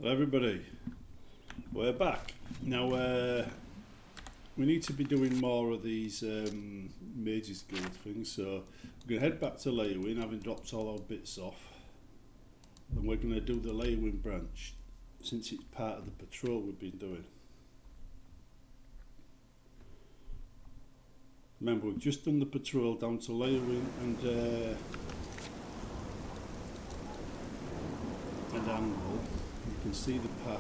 Hello everybody, we're back. Now we need to be doing more of these Mages Guild things, so we're going to head back to Leywin, having dropped all our bits off, and we're going to do the Leywin branch, since it's part of the patrol we've been doing. Remember, we've just done the patrol down to Leywin and Anvil. You can see the path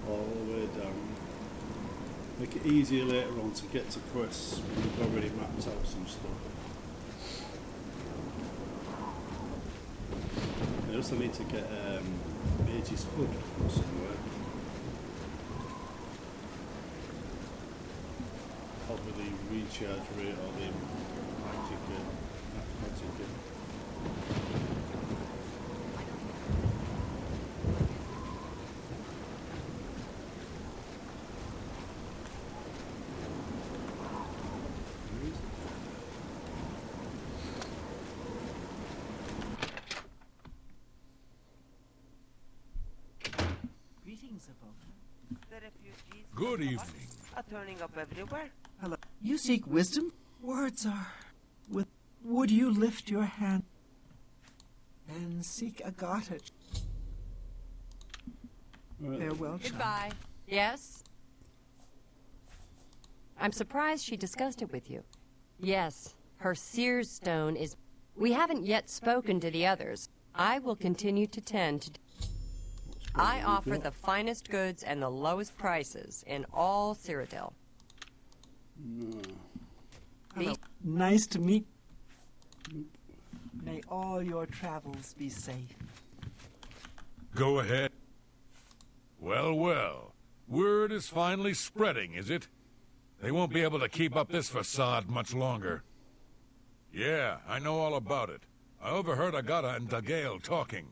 all the way down. Make it easier later on to get to quests when we've already mapped out some stuff. I also need to get Mage's Hood from somewhere. Help with the recharge rate or the magic The refugees Good evening. are turning up everywhere. Hello. You seek wisdom? Words are with. Would you lift your hand and seek a cottage? Farewell, child. Goodbye. Yes? I'm surprised she discussed it with you. Yes, her Seer's Stone is... We haven't yet spoken to the others. I will continue to tend to... I offer the finest goods and the lowest prices in all Cyrodiil. No. Hello. Nice to meet. May all your travels be safe. Go ahead. Well, well. Word is finally spreading, is it? They won't be able to keep up this facade much longer. Yeah, I know all about it. I overheard Agata and Dagail talking.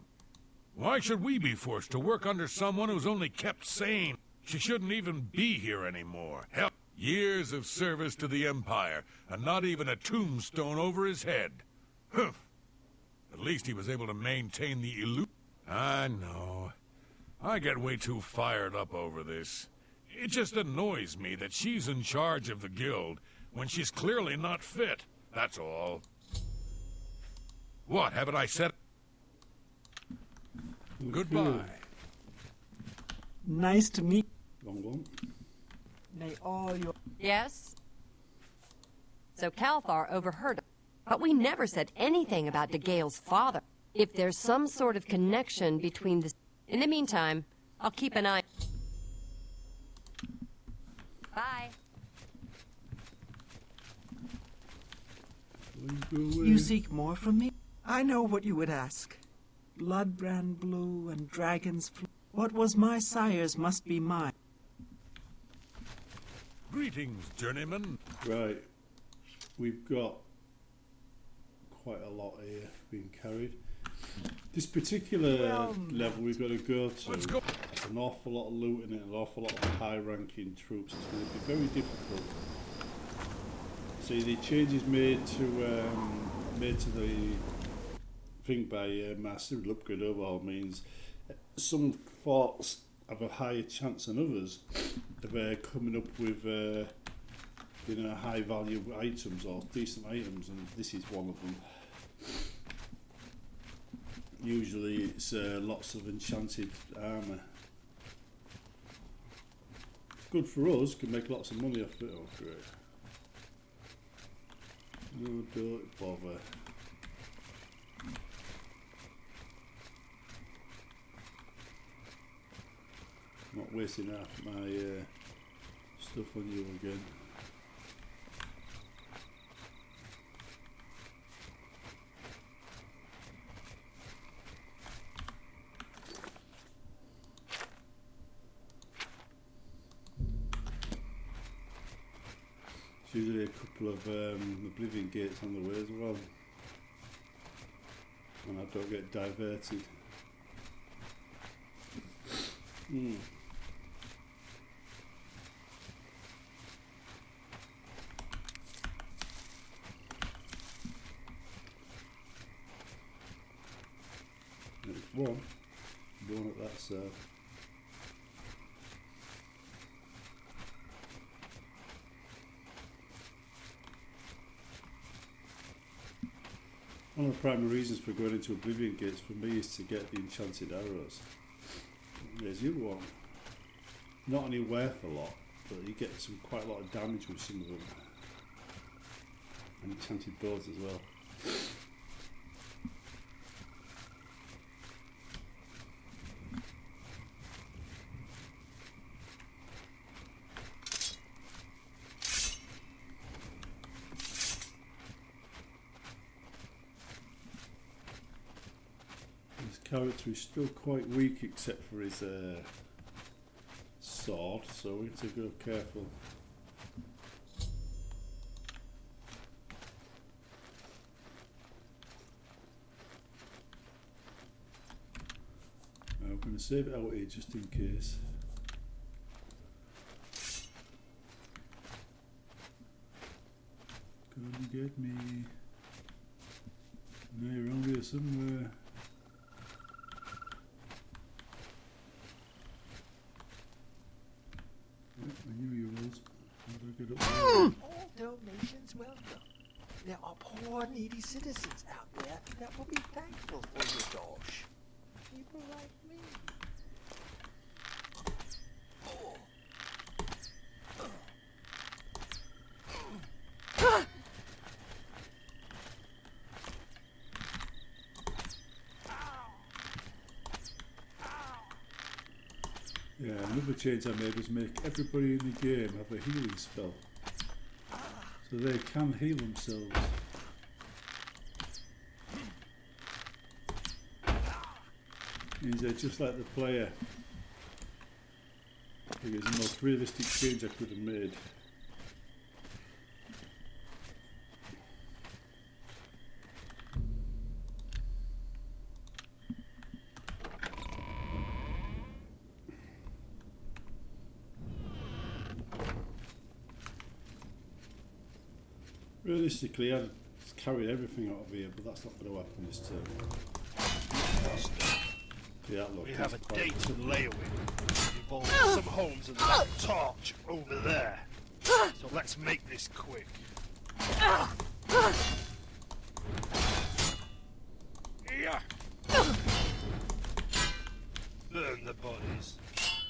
Why should we be forced to work under someone who's only kept sane? She shouldn't even be here anymore. Hell, years of service to the Empire, and not even a tombstone over his head. Humph. At least he was able to maintain the illusion. I know. I get way too fired up over this. It just annoys me that she's in charge of the guild when she's clearly not fit. That's all. What, haven't I said? Goodbye. Nice to meet. Wrong one. May all your... Yes? So Calthar overheard it, but we never said anything about Dagail's father. If there's some sort of connection between the... In the meantime, I'll keep an eye... Bye. You seek more from me? I know what you would ask. Bloodbrand blue and dragon's flu. What was my sire's must be mine. Greetings, journeyman. Right, we've got quite a lot here being carried. This particular level we've got to go to, Let's go. there's an awful lot of loot in it, an awful lot of high-ranking troops. It's going to be very difficult. See, the changes made to the thing by Master Upgrade Overhaul means some forts have a higher chance than others of coming up with high value items or decent items, and this is one of them. Usually it's lots of enchanted armour. It's good for us, can make lots of money off it. Oh great. No, don't bother. Not wasting half my stuff on you again. There's usually a couple of Oblivion gates on the way as well, and I don't get diverted. There's one. going at that side. One of the primary reasons for going into Oblivion gates for me is to get the enchanted arrows. There's the other one. Not only worth a lot, but you get quite a lot of damage with some of them. And enchanted bows as well. His character is still quite weak except for his sword, so we have to go careful. I'm going to save it out here just in case. Gonna get me. No, you're around here somewhere. Yep, I knew you was. How do I get up there? All donations welcome. There are poor, needy citizens out there that will be thankful for your dosh. People like me. Yeah, another change I made was make everybody in the game have a healing spell. So they can heal themselves. Means they're just like the player. I think it's the most realistic change I could have made. Realistically, I'd carry everything out of here, but that's not going to happen this turn. Yeah, look, We have a date to lay with, involving some homes and that torch over there. So let's make this quick. Yeah. Burn the bodies.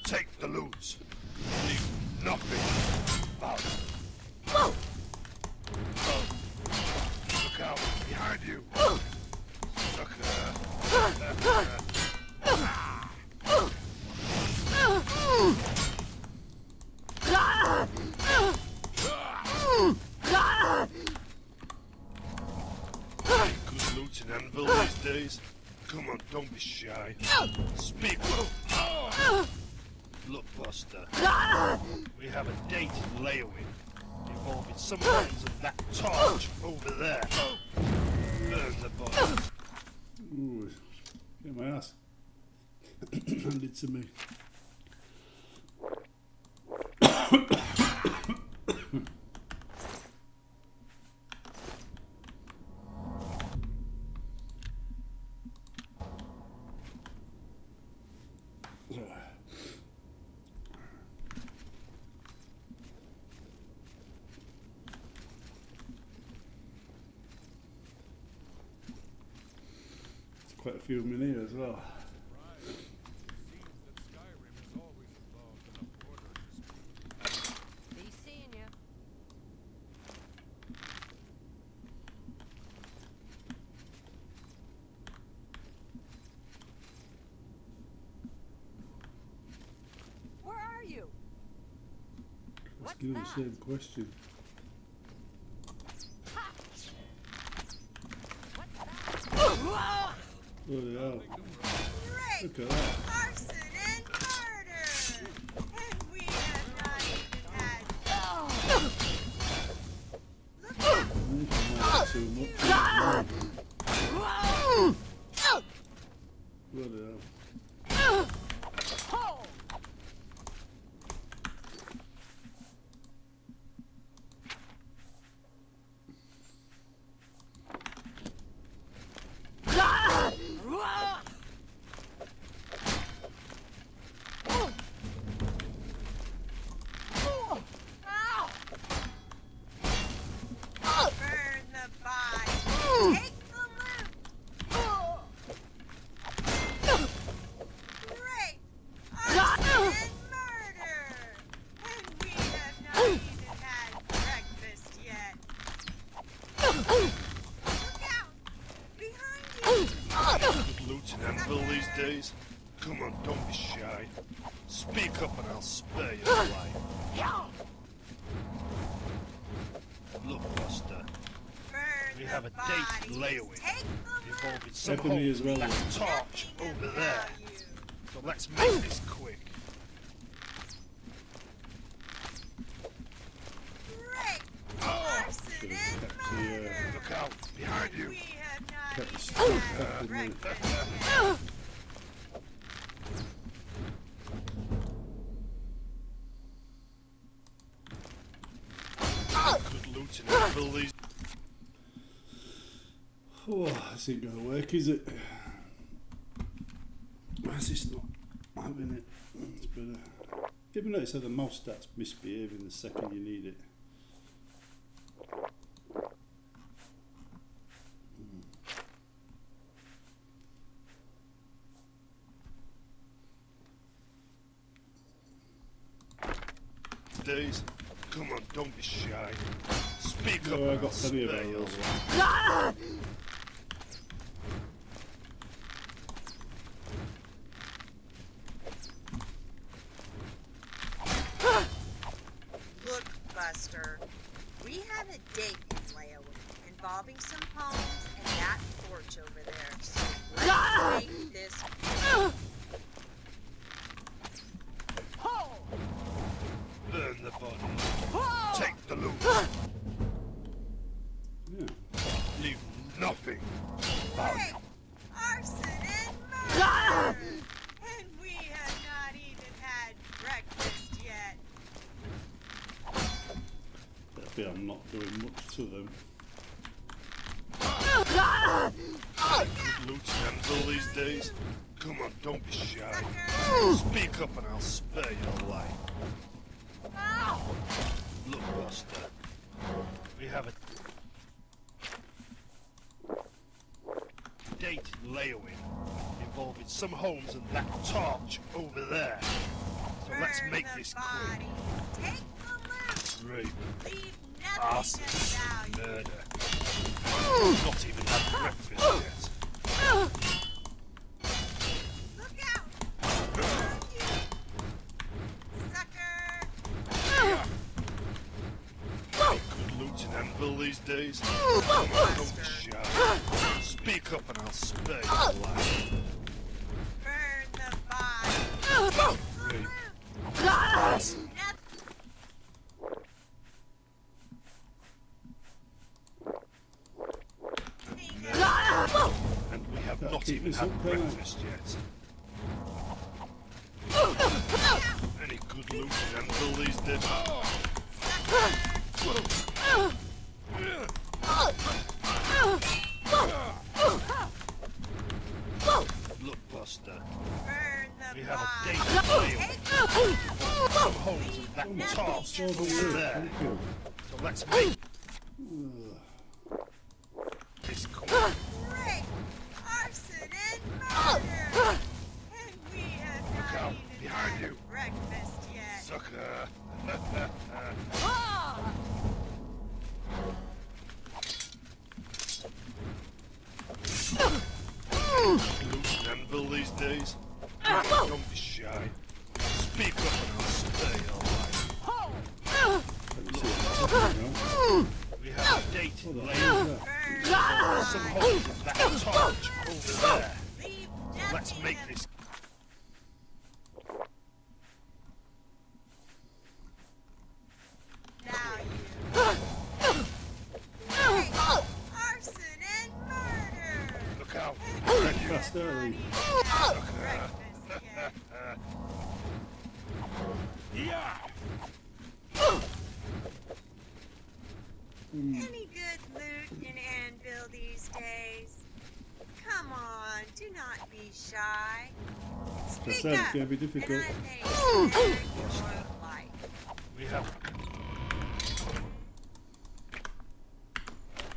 Take the loot. Leave nothing. Out. Look out behind you. Sucker. Good loot in Anvil these days. Come on, don't be shy. Speak up. Look, Buster. We have a date in layaway involving some homes and that torch over there. Burn the body. Ooh, get my ass handed to me. Quite a few of them in here as well. Be seeing you. Where are you? Let's do the same question. Bloody hell. Look at that. Arson and murder! And we have not even had... Look out! Not too much. Bloody hell. days. Come on, don't be shy. Speak up and I'll spare your life. Look, Buster. Burn We the have a date bodies. layaway Take the loot. involving some Ebony holes as well. and that Is torch Nothing over of there. value. So let's make this quick. Rape, arson, and kept the, murder. Look out, behind you. We have not kept the even stuff had back in there. breakfast yet. Good looting and fill these. Oh, this ain't gonna work, is it? Why is this not having it? It's better. You ever notice how the mouse starts misbehaving the second you need it? Days. Come on, don't be shy. Speak up Oh, I and got I'll plenty of spare your those. life. Look, Buster, we have a date in layaway involving some homes and that porch over there. So let's make this quick. Burn the body. Take the loot. Yeah. Leave nothing. Rape, arson, and murder. And we have not even had breakfast yet. I feel I'm not doing much to them. Good looting and fill these days. Come on, don't be shy. Sucker. Speak up and I'll spare your life. Look, Buster. We have a date layaway involving some homes and that torch over there. So let's Burn make the this body. Take the loot. quick. Rape, Leave arson, nothing of value. murder. Not even had breakfast yet. Look out! Behind you. Sucker! Good looting anvil these days. Come on, don't be shy. Speak up and I'll spare your life. Burn the body. Rape, Nothing and we have Gotta not keep even this had up, don't I? breakfast yet. Any good looting anvil these days? Look, Buster. burn the We have a body. date layaway. Take the Some holes and that torch So the over work, there. thank you. So let's make this quick. rape, arson, and murder. And we have out, not even behind had you. breakfast yet. Sucker. Loot anvil these days. Don't be shy. Speak up and I'll spare your life. Let me see what's happening now. We have a date Hold on, later. who's that? Burn Some the holes body. in that torch over there. Leave Let's nothing make of this. value. Rape, arson, and murder. Look out. And Behind we you. Fast have not early. even had breakfast yet. Any good loot in Anvil these days? Come on, do not be shy. Speak said it's up, gonna be difficult. and I may spare your life. We have.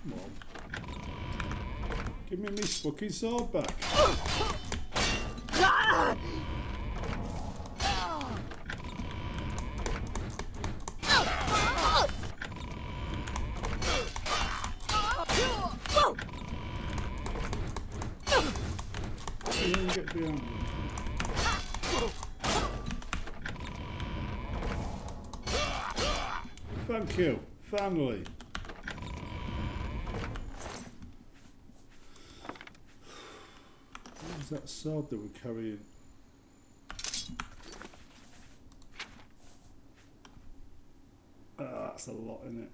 Come on. Give me my fucking sword back. You get behind me. Thank you. Finally. Where's that sword that we're carrying? Ah, that's a lot in it.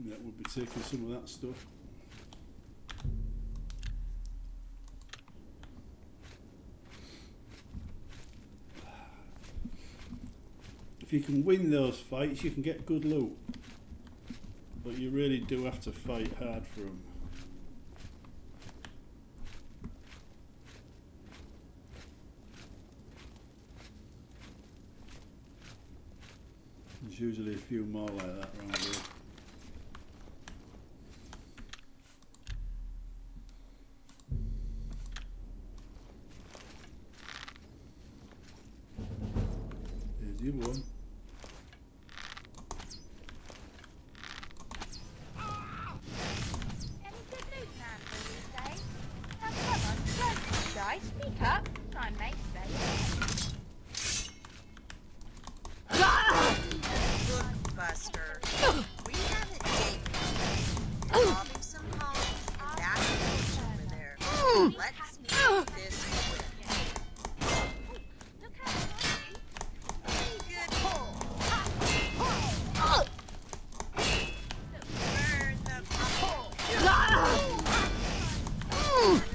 Yeah, we'll be taking some of that stuff. If you can win those fights, you can get good loot. But you really do have to fight hard for them. There's usually a few more like that around here. Here's the other one. Any good news, man, for these days? Now come on, don't be shy. Speak up. My mate's there. Look, Buster, we have a date involving some homes and that porch over there. Let's make this quick. Look how behind you. Good pull. Burn the pull.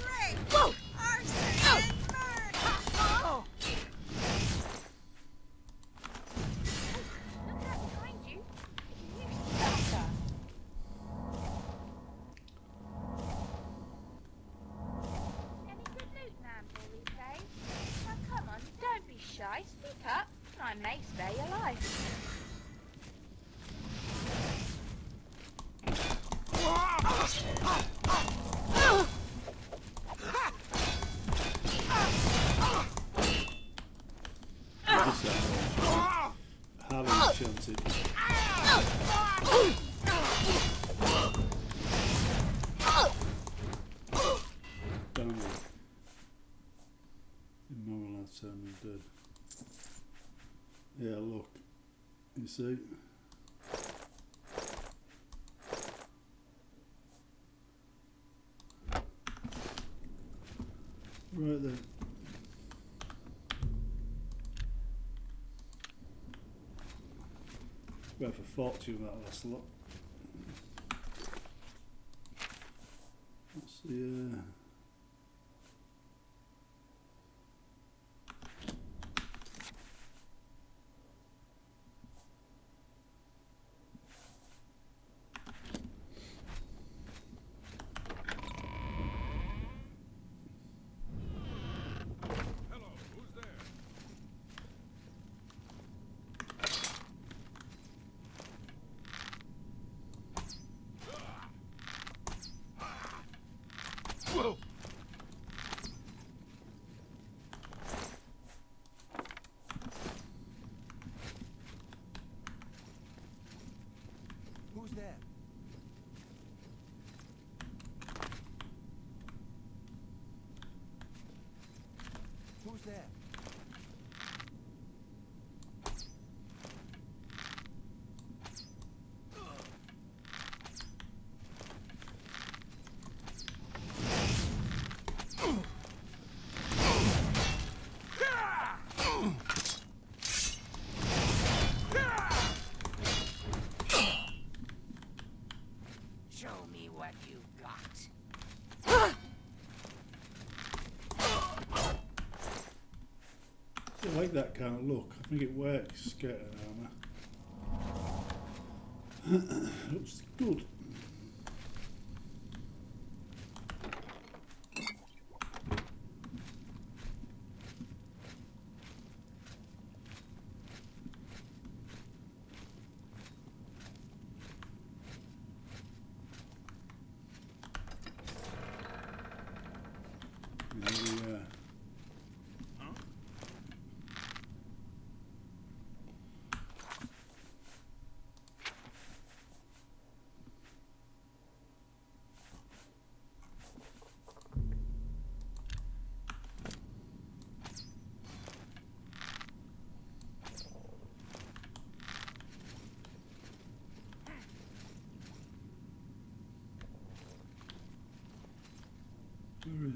Rape, arson, and murder. Look out behind you. You sucker. Any good news, man, for these days? Now come on, don't be shy. Speak up. I may spare your life. What's that? Harlem chanted. Down there. Immoral last time I'm dead. Yeah, look. You see? Right there. Worth a fortune, that last lot. Let's see. Hello, who's there? Whoa! Who's there? Who's there? Show me what you got. I like that kind of look. I think it works, skater armour. Looks good.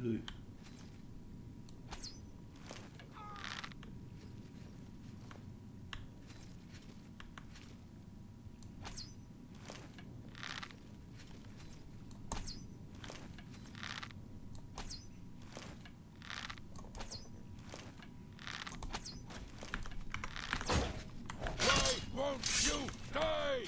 Really? Why won't you die?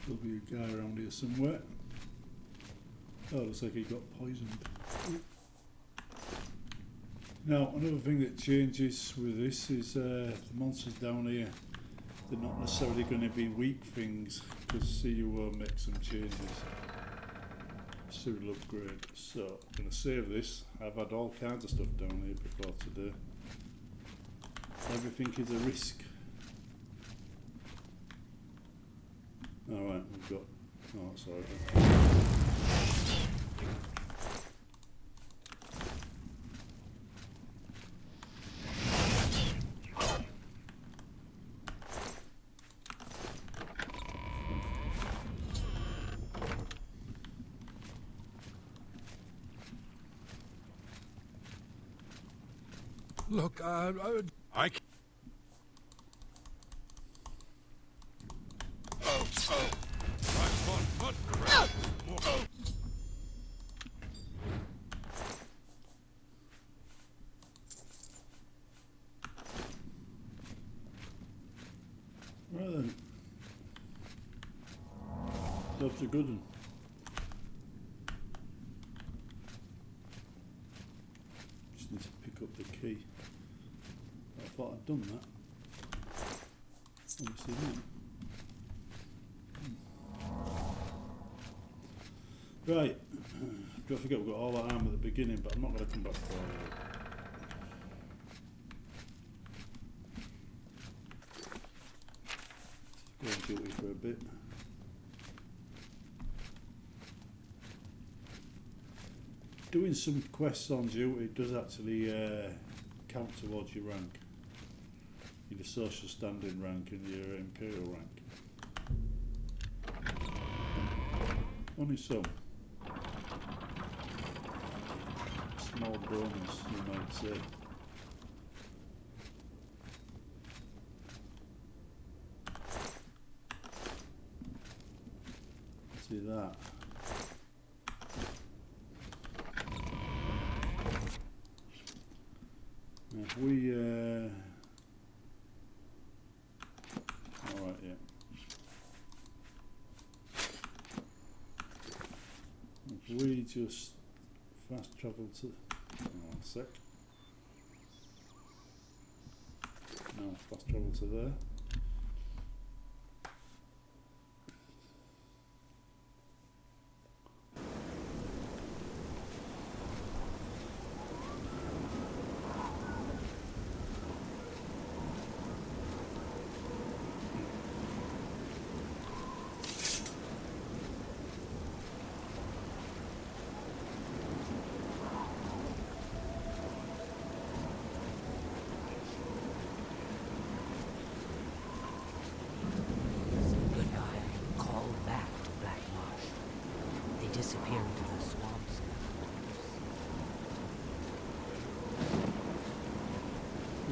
Still be a guy around here somewhere. Oh, looks like he got poisoned. Now, another thing that changes with this is the monsters down here. They're not necessarily going to be weak things, because see you will make some changes. Civil upgrade. So, I'm going to save this. I've had all kinds of stuff down here before today. Everything is a risk. Alright, we've got... Oh, sorry. Look, I can't. Right then. That's a good one. Just need to pick up the key. I thought I'd done that. Obviously not. Right. Don't forget we've got all that arm at the beginning, but I'm not going to come back for all of it. Go on duty for a bit. Doing some quests on duty does actually count towards your rank. Your social standing rank and your imperial rank. Only some. Small bonus, you might say. See that. If we alright, yeah. If we just fast travel to one sec. Now fast travel to there.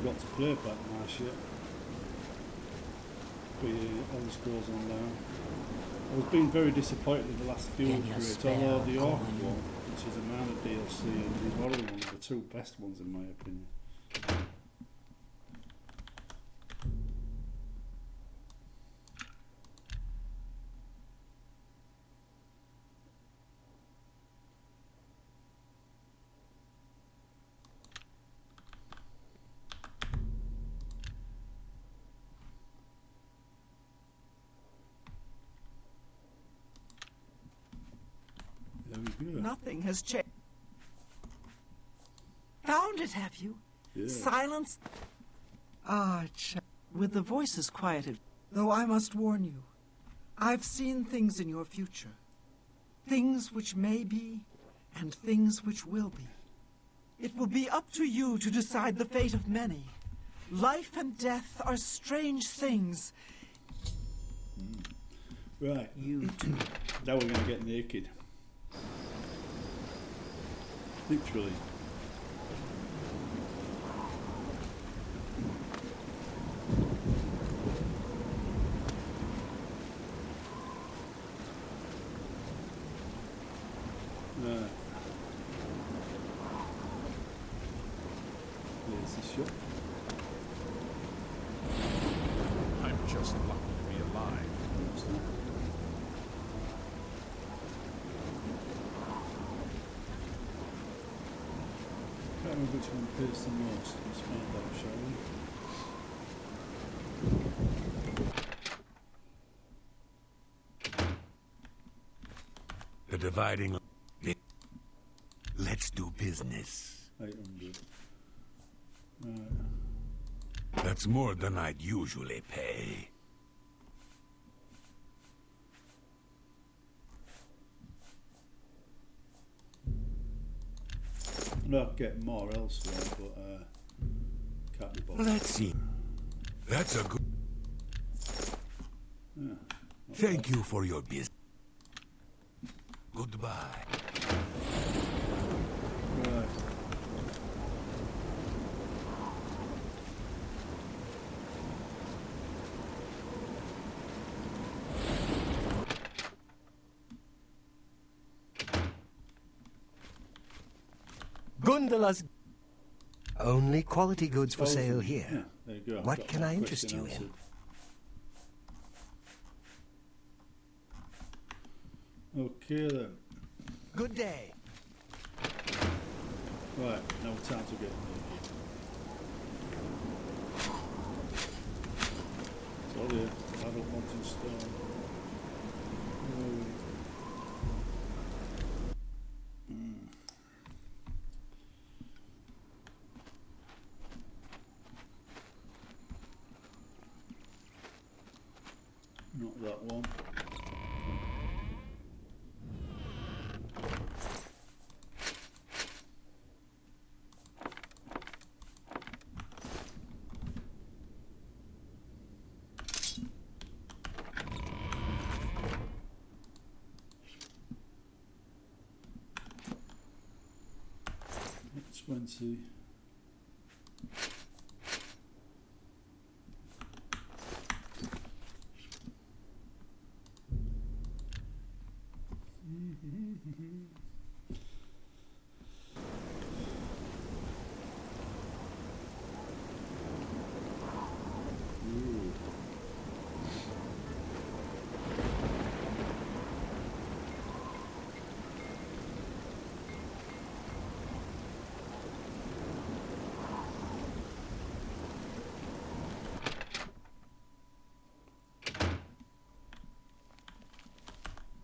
Got to play back Marsh yet. But yeah, all the scrolls on now. I was being very disappointed with the last few upgrades, although the Orc one, which is a minor DLC, and the Immortal one are the two best ones in my opinion. Nothing has changed. Found it, have you? Yeah. Silence. Ah, with the voices quieted, though I must warn you, I've seen things in your future. Things which may be, and things which will be. It will be up to you to decide the fate of many. Life and death are strange things. Right. You too. Now we're going to get naked. Literally. Right. There's the shop. I'm just lucky to be alive. What's that? Can't remember which one pays the most. Let's find out, shall we? The dividing. Let's do business. 800. Right. That's more than I'd usually pay. No, I'll get more elsewhere, but can't be bothered. Let's see. That's a good. Yeah. Thank you for your business. Goodbye. Right. Gundala's only quality goods for sale here. Yeah, there you go. I've What got can my I interest question you in? answered. Okay then. Good day. Right, now time to get naked. Told you, I don't want to stone. Not that one. It's 20. Ooh.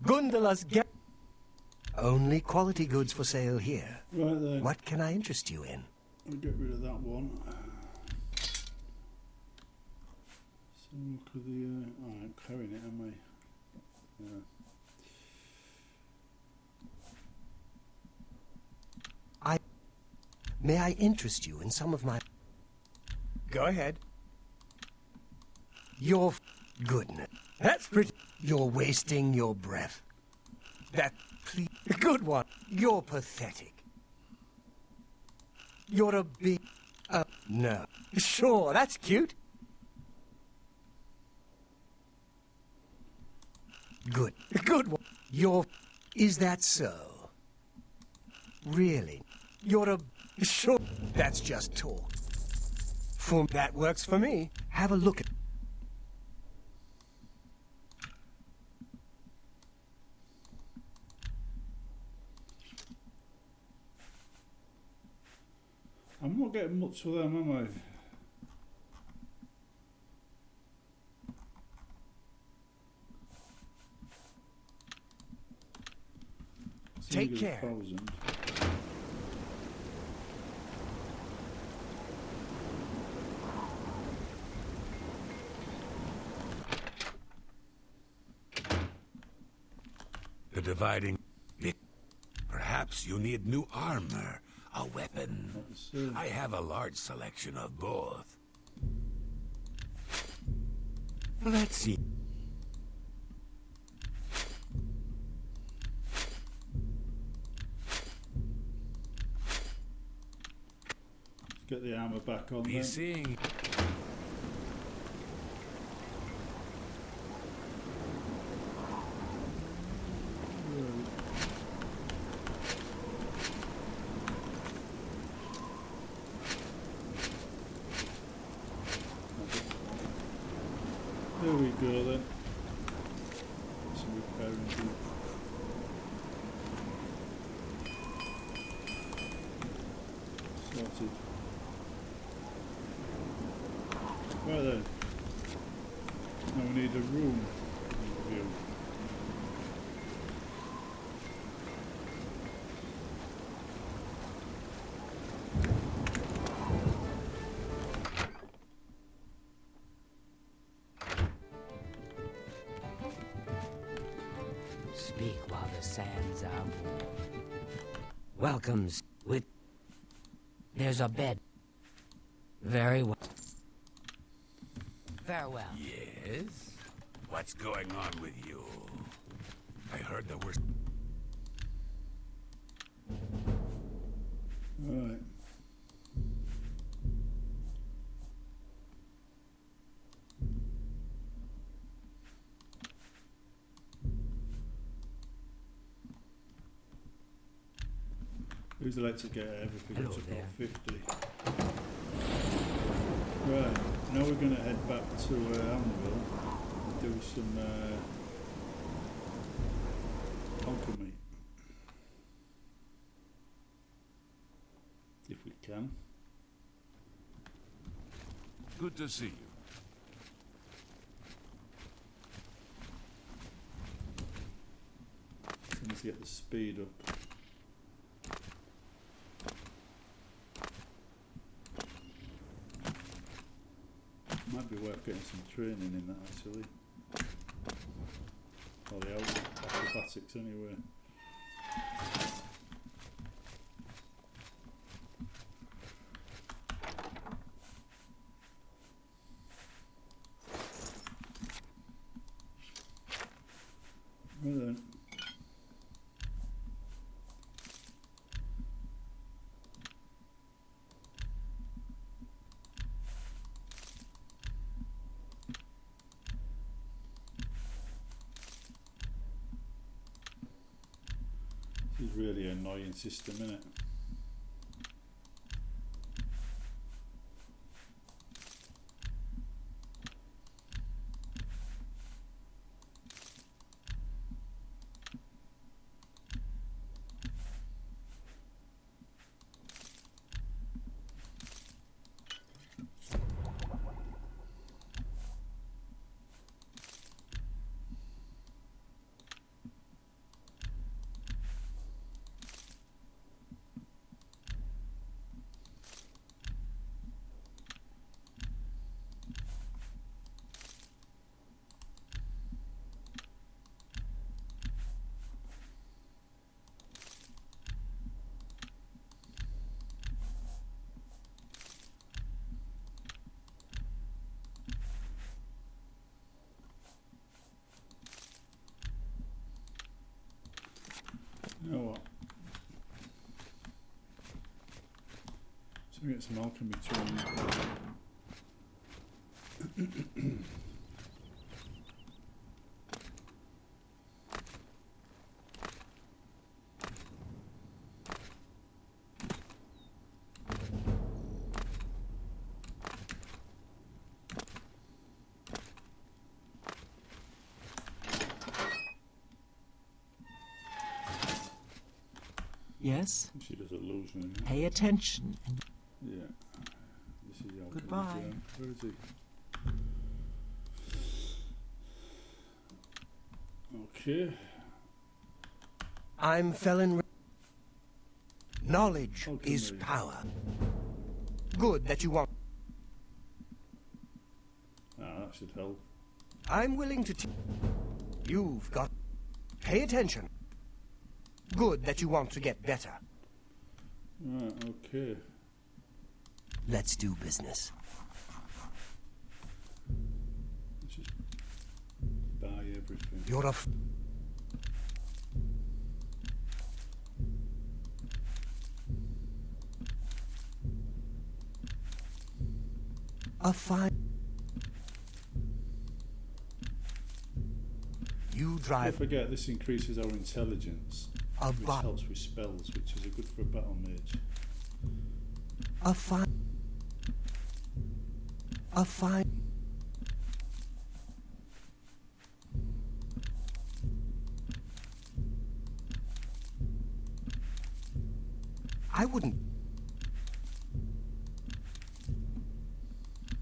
Gundala's only quality goods for sale here. Right then, What can I interest you in? I'll get rid of that one. So look at the. Oh, I'm carrying it, am I? Yeah. May I interest you in some of my... Go ahead. Your goodness. That's pretty. You're wasting your breath. That, please. Good one. You're pathetic. You're a big... no. Sure, that's cute. Good. Good one. You're... Is that so? Really? You're a... Sure, that's just talk. That works for me. Have a look at... I'm not getting much for them, am I? Take care. 1,000. The dividing. Perhaps you need new armor. A weapon. I have a large selection of both. Let's see. Let's get the armor back on Be then. seeing. There we go then. Some repairing to sorted. Right then. Now we need a room view. Speak while the sands are warm. Welcomes with. There's a bed. Very well. Farewell. Yes? What's going on with you? I heard there were... Alright. Who's like to get everything Hello up to there. 50? Right, now we're going to head back to Anvil and do some alchemy. If we can. Good to see you. Let's get the speed up. Might be worth getting some training in that actually. Or the acrobatics anyway. Right then. This is really an annoying system, isn't it? You know what? So we get some alchemy training. Yes? She does illusion. Pay attention. And Yeah. This is the alchemy. Goodbye. Where is he? Okay. I'm Felon. Knowledge Okay, is Mary. power. Good that you want. Ah, that should help. I'm willing to. You've got. Pay attention. Good that you want to get better. Right, okay. Let's do business. Let's just buy everything. You're a fine. You Don't drive forget, this increases our intelligence, a which bot. helps with spells, which is good for a battle mage. A fine. A fine. I wouldn't.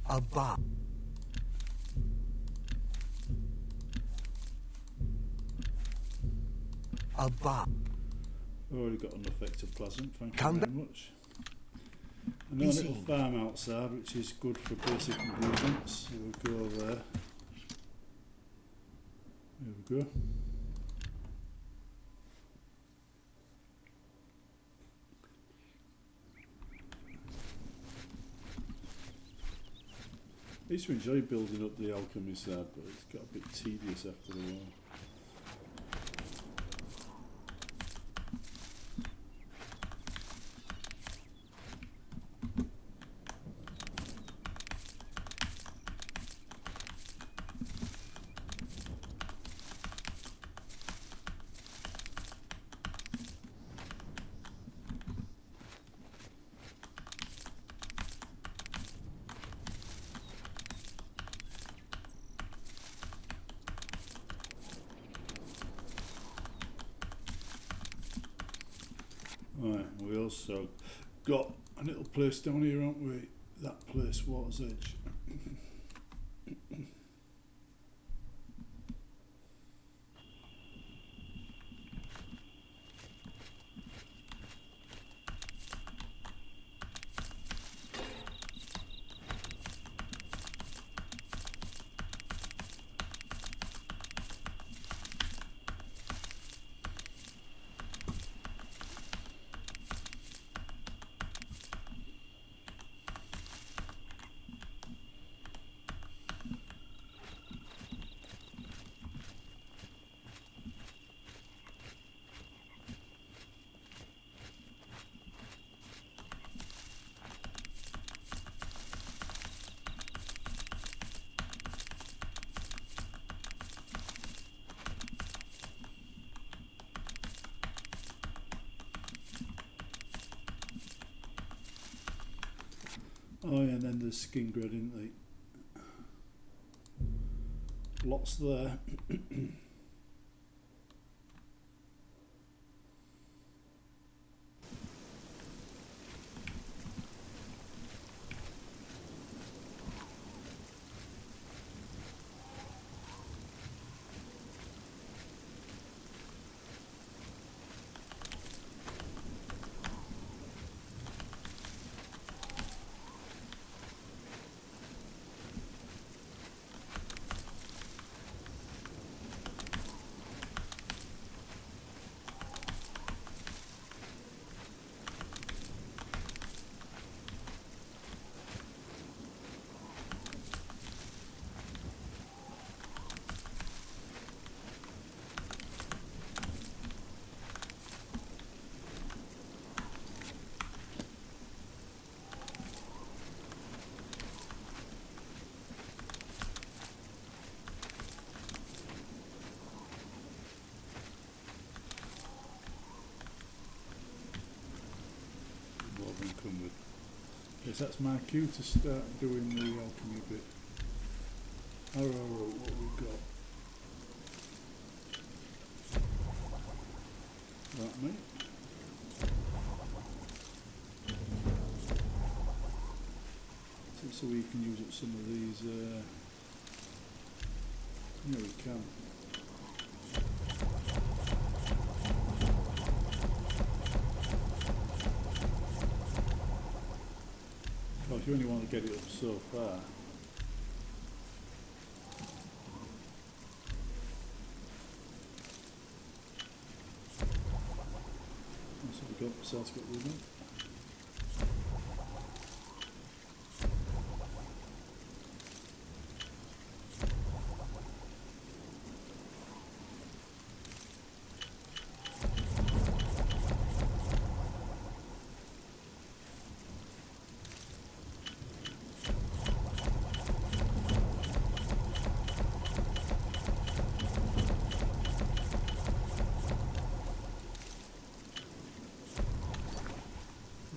A bot. A bot. I've already got an effective plasm, thank you Come very much. And then a little farm outside, which is good for basic ingredients. So we'll go there. There we go. I used to enjoy building up the alchemy side, but it's got a bit tedious after a while. Right, we also got a little place down here, haven't we? That place, Water's Edge. Oh yeah, and then there's skin grid, isn't they? Lots there. Come with. Yes, that's my cue to start doing the alchemy bit. Alright, what we got? Right, mate. So we can use up some of these. Yeah, we can. Well, if you only want to get it up so far. So we got besides get rid of it.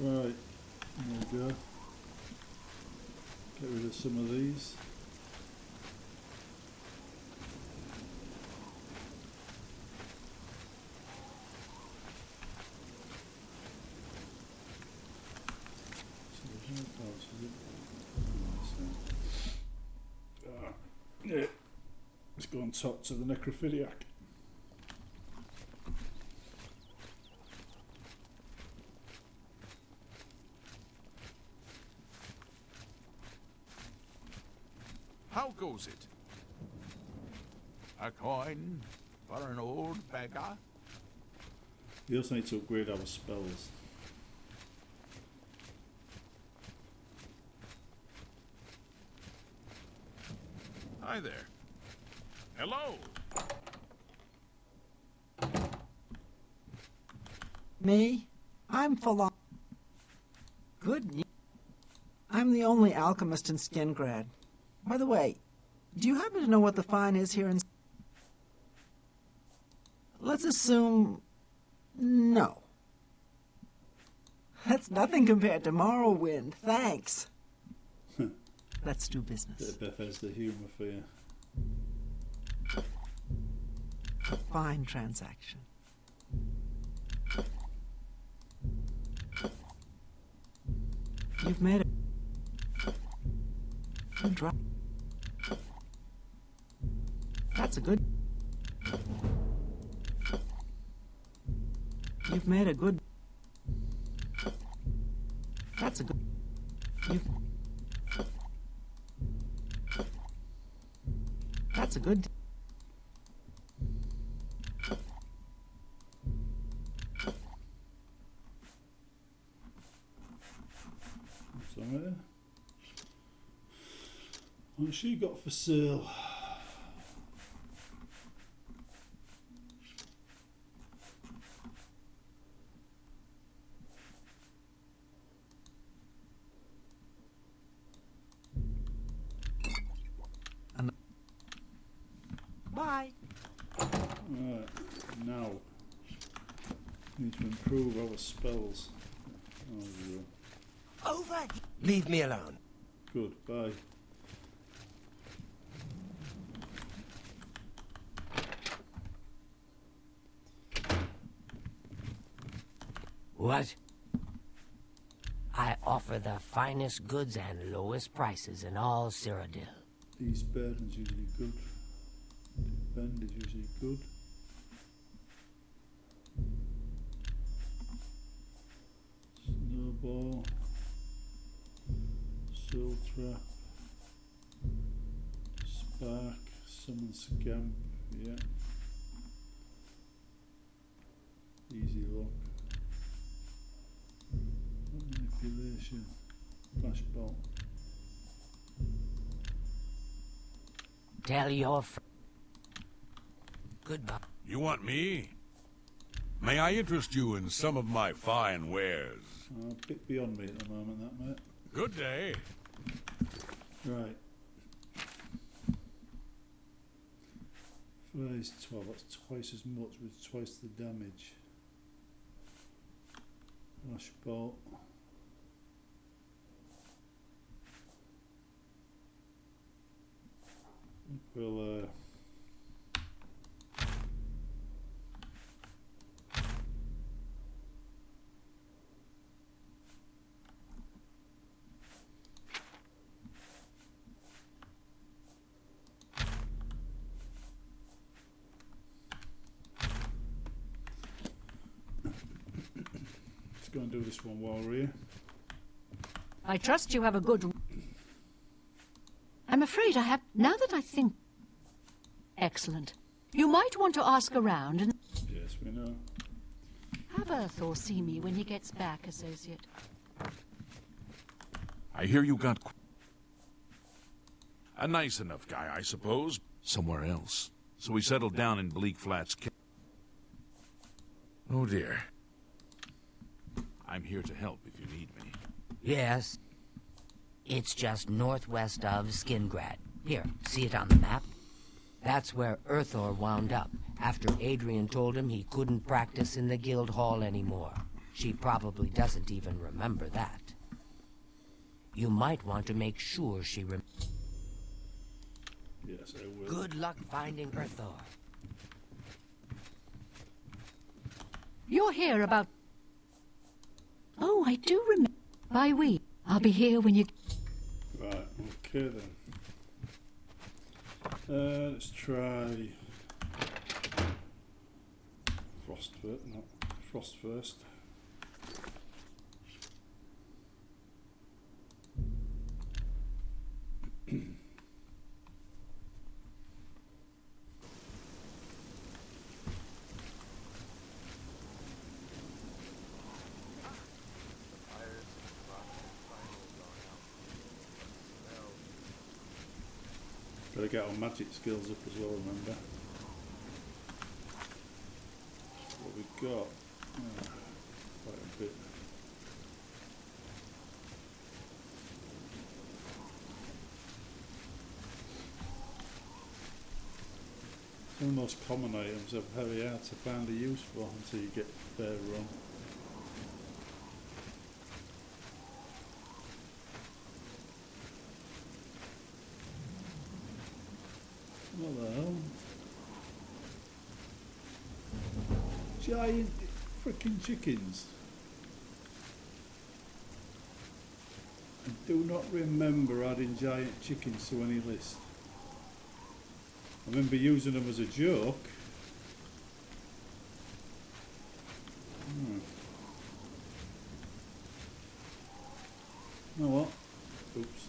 Right, there we go. Get rid of some of these. Yeah, let's go and talk to the necrophiliac. How goes it? A coin for an old beggar? We also need to upgrade our spells. Hi there. Hello. Me? I'm full. Good news. I'm the only alchemist in Skingrad. By the way, do you happen to know what the fine is here in... Let's assume... no. That's nothing compared to Morrowind. Thanks. Let's do business. Bit of Bethesda humour for you. A fine transaction. You've made a drop. That's a good. You've made a good. That's a good. You've. That's a good. Sorry. What's she got for sale? Bye. Right, now need to improve our spells. Oh, there we go. Over. Leave me alone. Good, bye. What? I offer the finest goods and lowest prices in all Cyrodiil. East Bend is usually good. Bend is usually good. Snowball. Soul Trap. Spark. Summon Scamp. Yeah. Easy lock. Manipulation. Flashball. Tell your friend. Goodbye. You want me? May I interest you in some of my fine wares? A bit beyond me at the moment, that mate. Good day. Right. Phase 12, that's twice as much with twice the damage. Flashball. We'll let's go and do this one while we're here. I trust you have a good... I'm afraid I have... Now that I think... Excellent. You might want to ask around and... Yes, we know. Have Earthor see me when he gets back, Associate. I hear you got a nice enough guy, I suppose, somewhere else. So we settled down in Bleak Flats. Oh dear. I'm here to help if you need me. Yes. It's just northwest of Skingrad. Here, see it on the map? That's where Earthor wound up, after Adrian told him he couldn't practice in the guild hall anymore. She probably doesn't even remember that. You might want to make sure she Yes, I will. Good luck finding Earthor. You're here about... Oh, I do remember. By we. I'll be here when you... Right, okay then. Let's try Frost first, not Frost first. Gotta get our magic skills up as well, remember. What we got? Quite a bit. Some of the most common items are very hard to find a use for until you get a fair run. What the hell? Giant freaking chickens. I do not remember adding giant chickens to any list. I remember using them as a joke. You know what? Oops.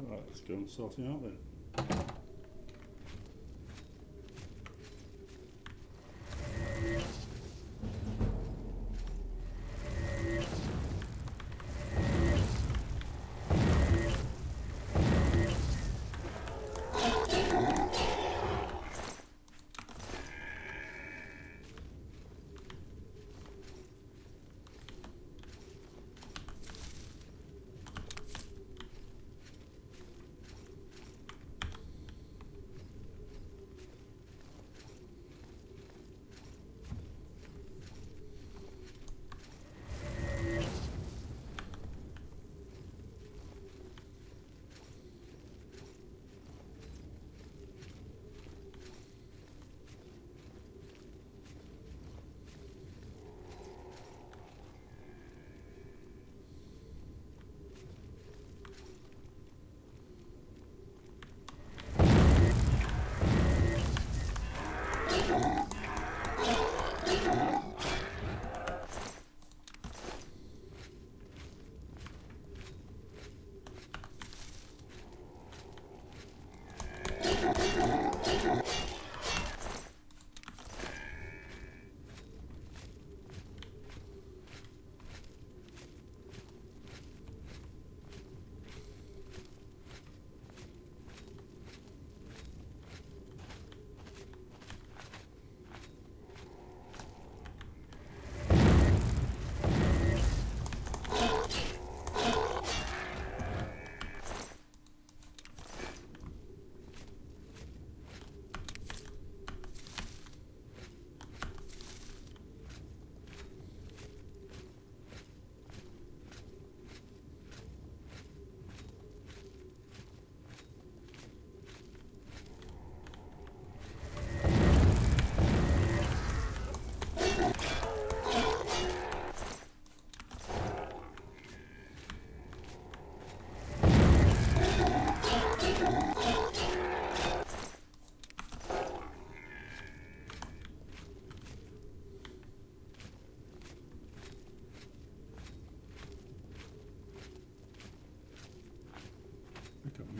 Right, let's go and sort it out then.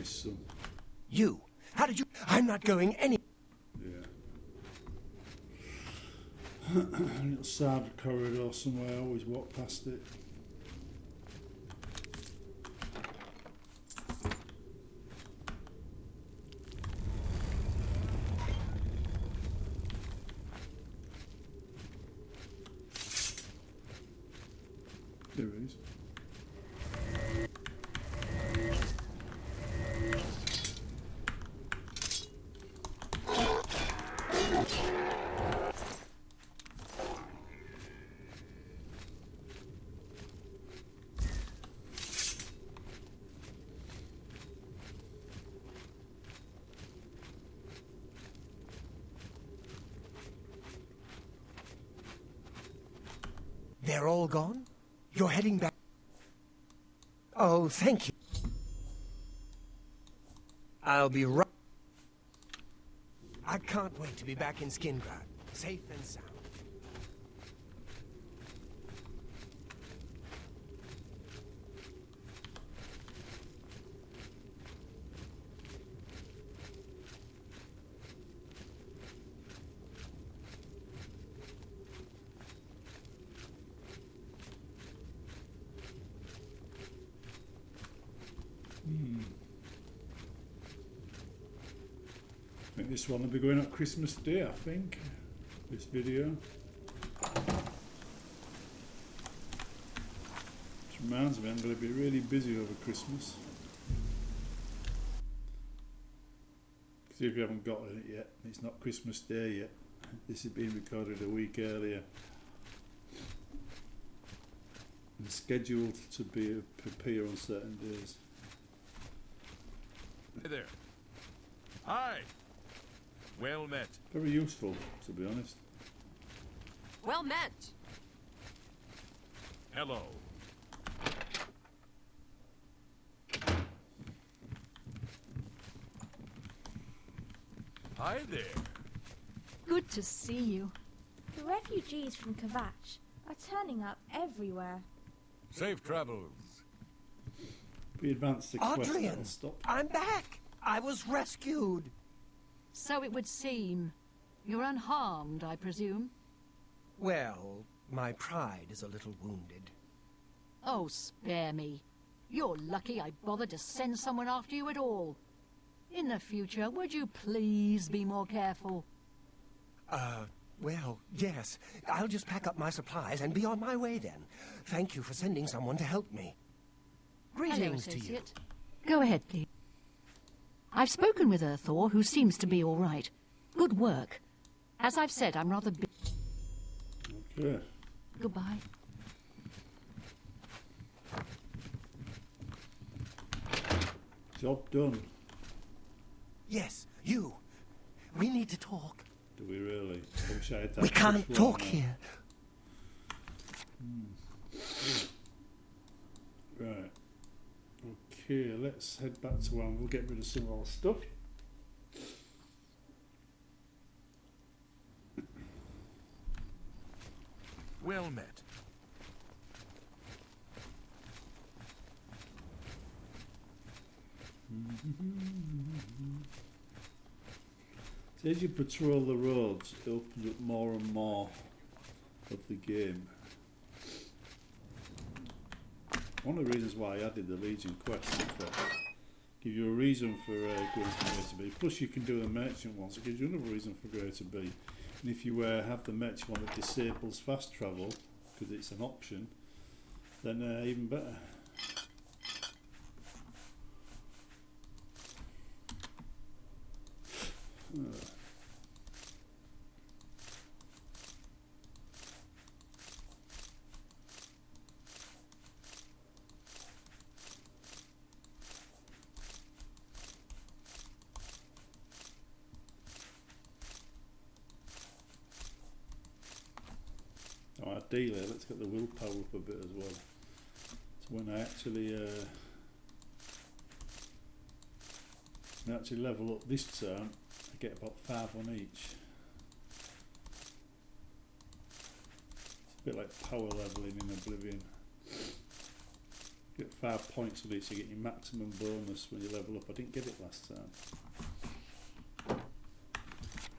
his son. You? How did you... I'm not going any... Yeah. A little side corridor somewhere, I always walk past it. There it is. They're all gone? You're heading back? Oh, thank you. I'll be right... I can't wait to be back in Skingrad, safe and sound. I think this one will be going up Christmas Day, I think. This video. Which reminds me, I'm going to be really busy over Christmas. Because if you haven't got it yet, it's not Christmas Day yet. This is being recorded a week earlier. And scheduled to appear on certain days. Hey there. Hi. Well met. Very useful, to be honest. Well met. Hello. Hi there. Good to see you. The refugees from Kvatch are turning up everywhere. Safe travels. We advanced the quest. Adrian, That'll stop. I'm back. I was rescued. So it would seem. You're unharmed, I presume? Well, my pride is a little wounded. Oh, spare me. You're lucky I bothered to send someone after you at all. In the future, would you please be more careful? Well, yes. I'll just pack up my supplies and be on my way then. Thank you for sending someone to help me. Hello, Greetings to you. associate. Go ahead, please. I've spoken with Thor, who seems to be all right. Good work. As I've said, I'm rather busy. Okay. Goodbye. Job done. Yes, you. We need to talk. Do we really? I wish I had that We can't push talk right here. now. Right. Okay, let's head back to one. We'll get rid of some of our stuff. Well met. So as you patrol the roads, it opens up more and more of the game. One of the reasons why I added the Legion quest is that give you a reason for going from A to B. Plus you can do the merchant ones. It gives you another reason for going to B. And if you have the merchant one that disables fast travel, because it's an option, then even better. Ideally, let's get the willpower up a bit as well. So when I actually level up this turn, I get about 5 on each. It's a bit like power leveling in Oblivion. Get 5 points on it to get your maximum bonus when you level up. I didn't get it last time.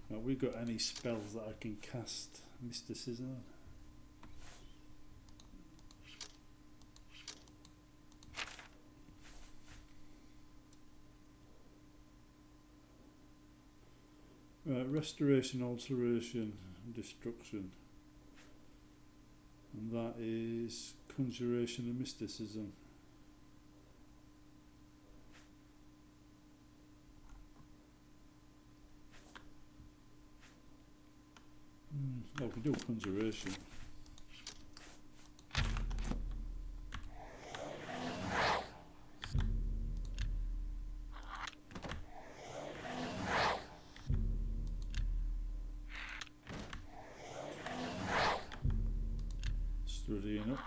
Have we got any spells that I can cast mysticism on? Restoration, alteration, and destruction. And that is conjuration and mysticism. Oh, we can do conjuration. Studying up.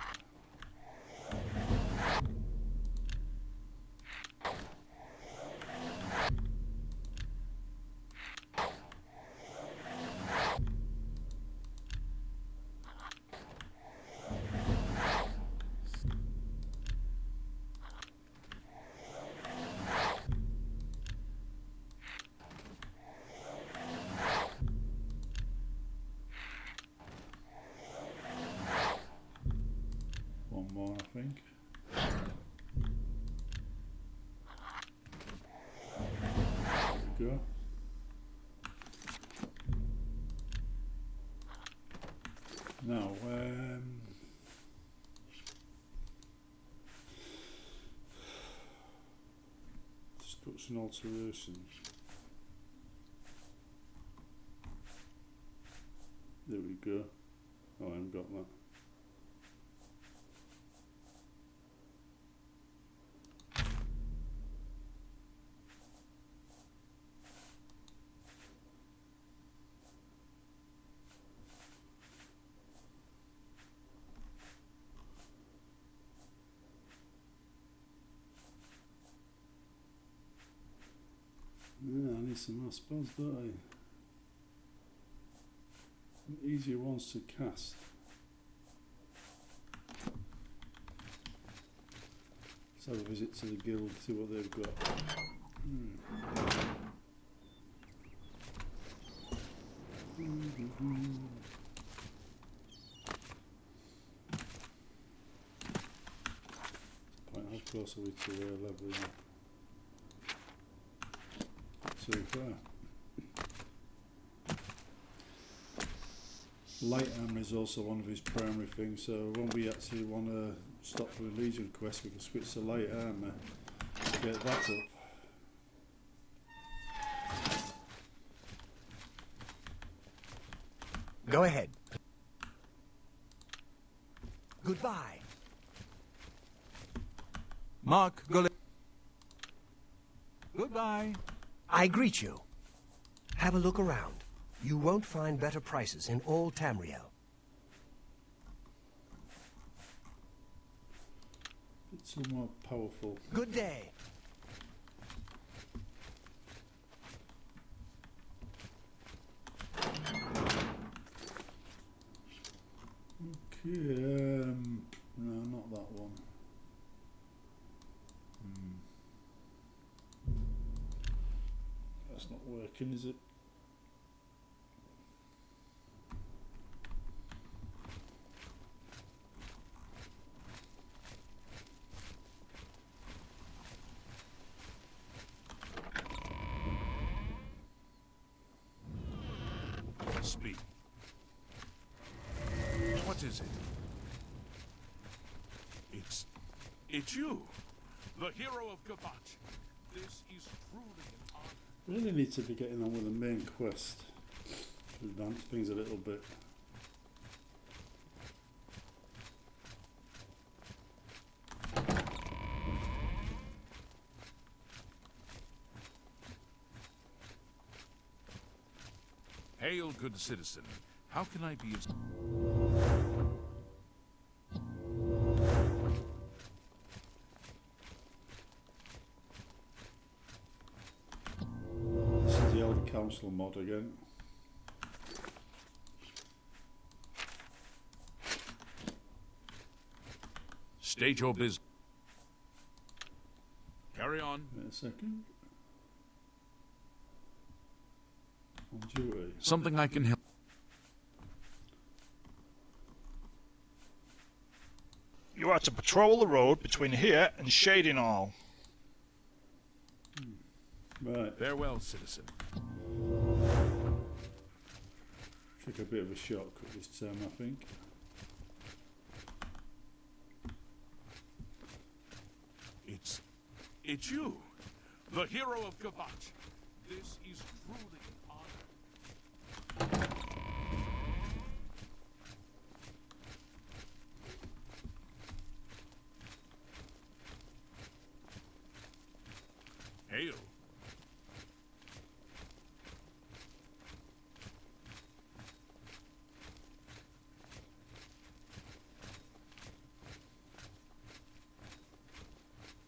One more, I think. There we go. Now, destruction, alteration. There we go. Oh, I haven't got that. Yeah, I need some more spells, don't I? Some easier ones to cast. Let's have a visit to the guild, see what they've got. How close are we to leveling up? So far. Light armor is also one of his primary things, so when we actually want to stop the Legion quest, we can switch to light armor to get that up. Go ahead. Goodbye. Mark, go. Goodbye. I greet you. Have a look around. You won't find better prices in all Tamriel. It's more powerful. Good day. Okay, no, not that one. That's not working, is it? Speak. What is it? It's you, the hero of Kvatch. This is truly an honor. Really need to be getting on with the main quest to advance things a little bit. Hail, good citizen. How can I be of... This is the Elder Council mod again. State your business. Carry on. Wait a second. On duty. Something I can help. You are to patrol the road between here and Shading Hall. Right. Farewell, citizen. Took a bit of a shortcut this time, I think. It's you, the hero of Kvatch. This is truly an honor. Hail.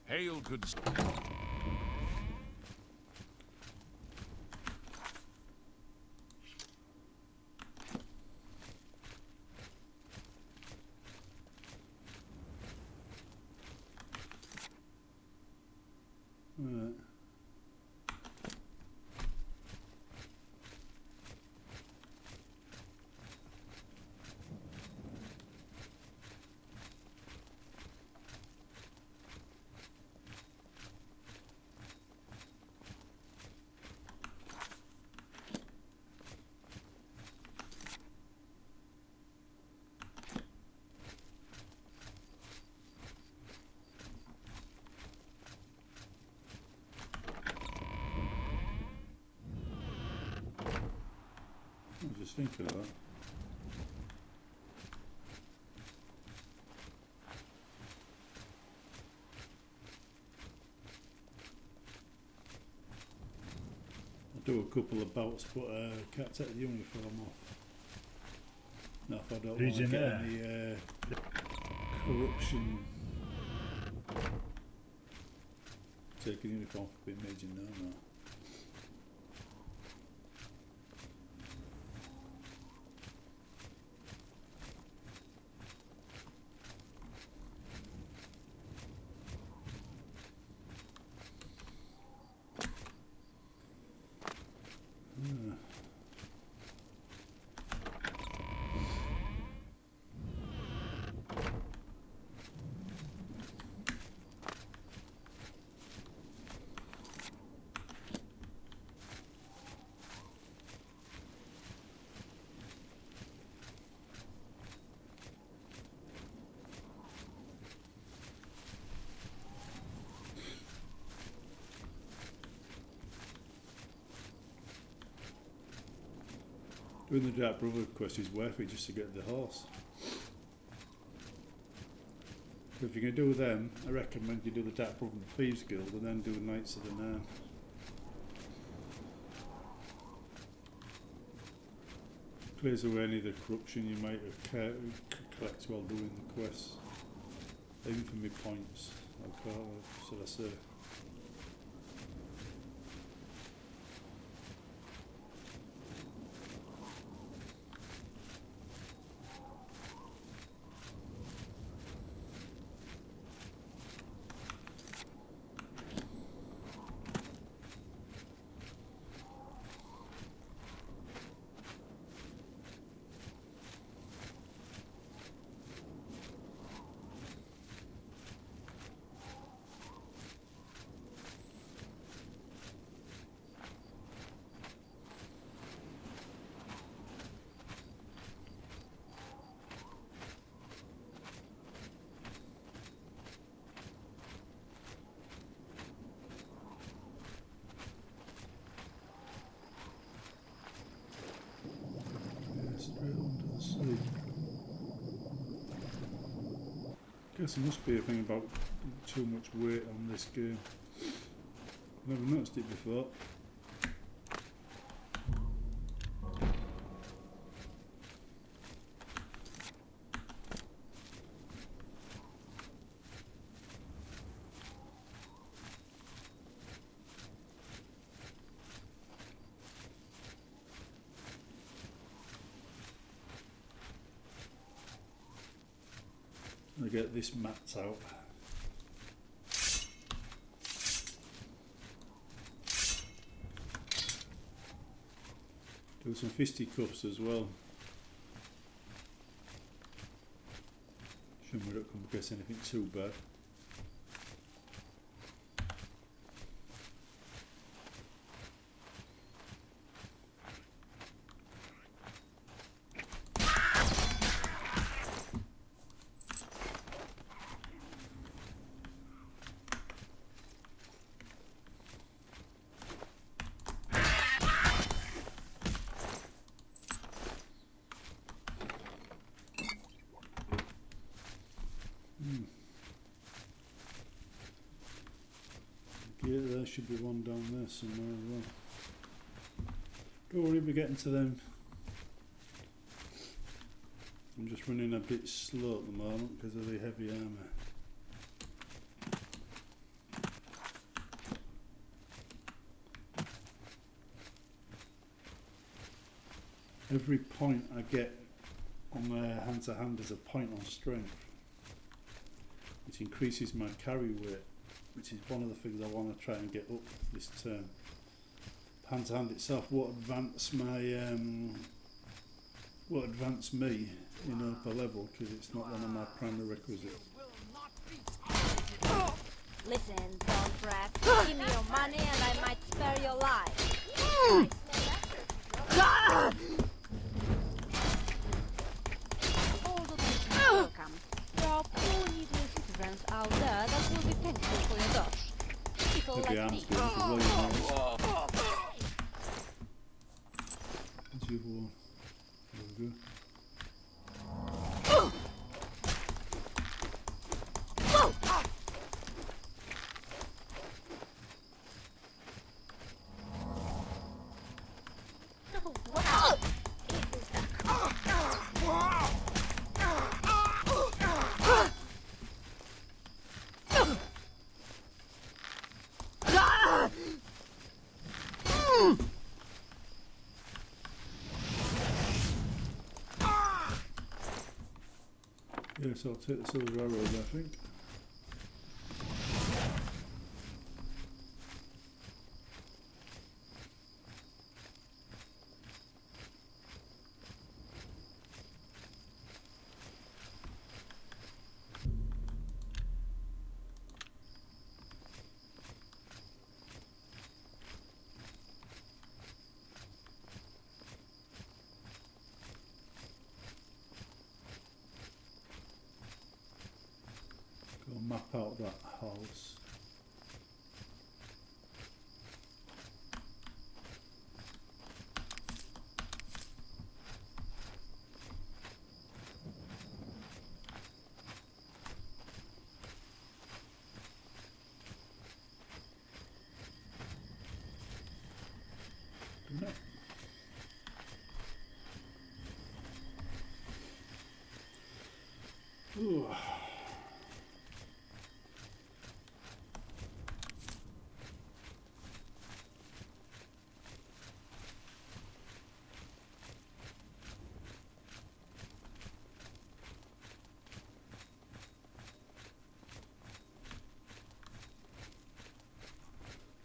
Hail, good sir. Right. I was just thinking of that. I'll do a couple of bouts, but can't take the uniform off. Now if I don't want to get any corruption. Taking uniform for being major now. Doing the Dark Brother quest is worth it just to get the horse. So if you're going to do them, I recommend you do the Dark Brother Thieves Guild and then do Knights of the Nine. Clears away any of the corruption you might have collected while doing the quests. Even for me points, like should I say. Guess there must be a thing about too much weight on this game. Never noticed it before. I get this mapped out. Do some fisticuffs as well. Sure we don't come across anything too bad. Yeah, there should be one down there somewhere as well. Don't worry, we're getting to them. I'm just running a bit slow at the moment because of the heavy armour. Every point I get on hand to hand is a point on strength, which increases my carry weight, which is one of the things I want to try and get up this turn. Hand to hand itself won't advance my won't advance me in upper level because it's not one of my primary requisites. Listen, dog brat. Give me your money and I might spare your life. All the people welcome. There are poor needless citizens out there that will be thankful for your dosh. People Heavy like arms me. doing for William. That's the other one. There we go. Yes, I'll take the silver arrows, I think. Go map out that house. No. Ooh.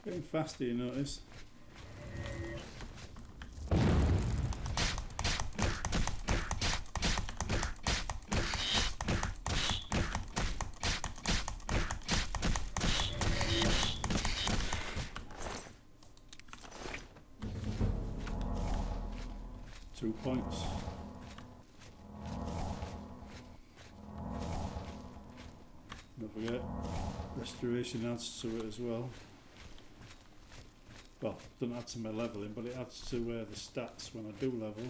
Getting faster, you notice. Two points. Don't forget, restoration adds to it as well. Well, doesn't add to my leveling, but it adds to the stats when I do level.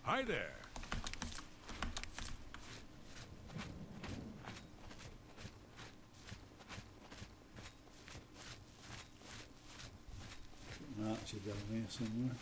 Hi there. Archer down here somewhere.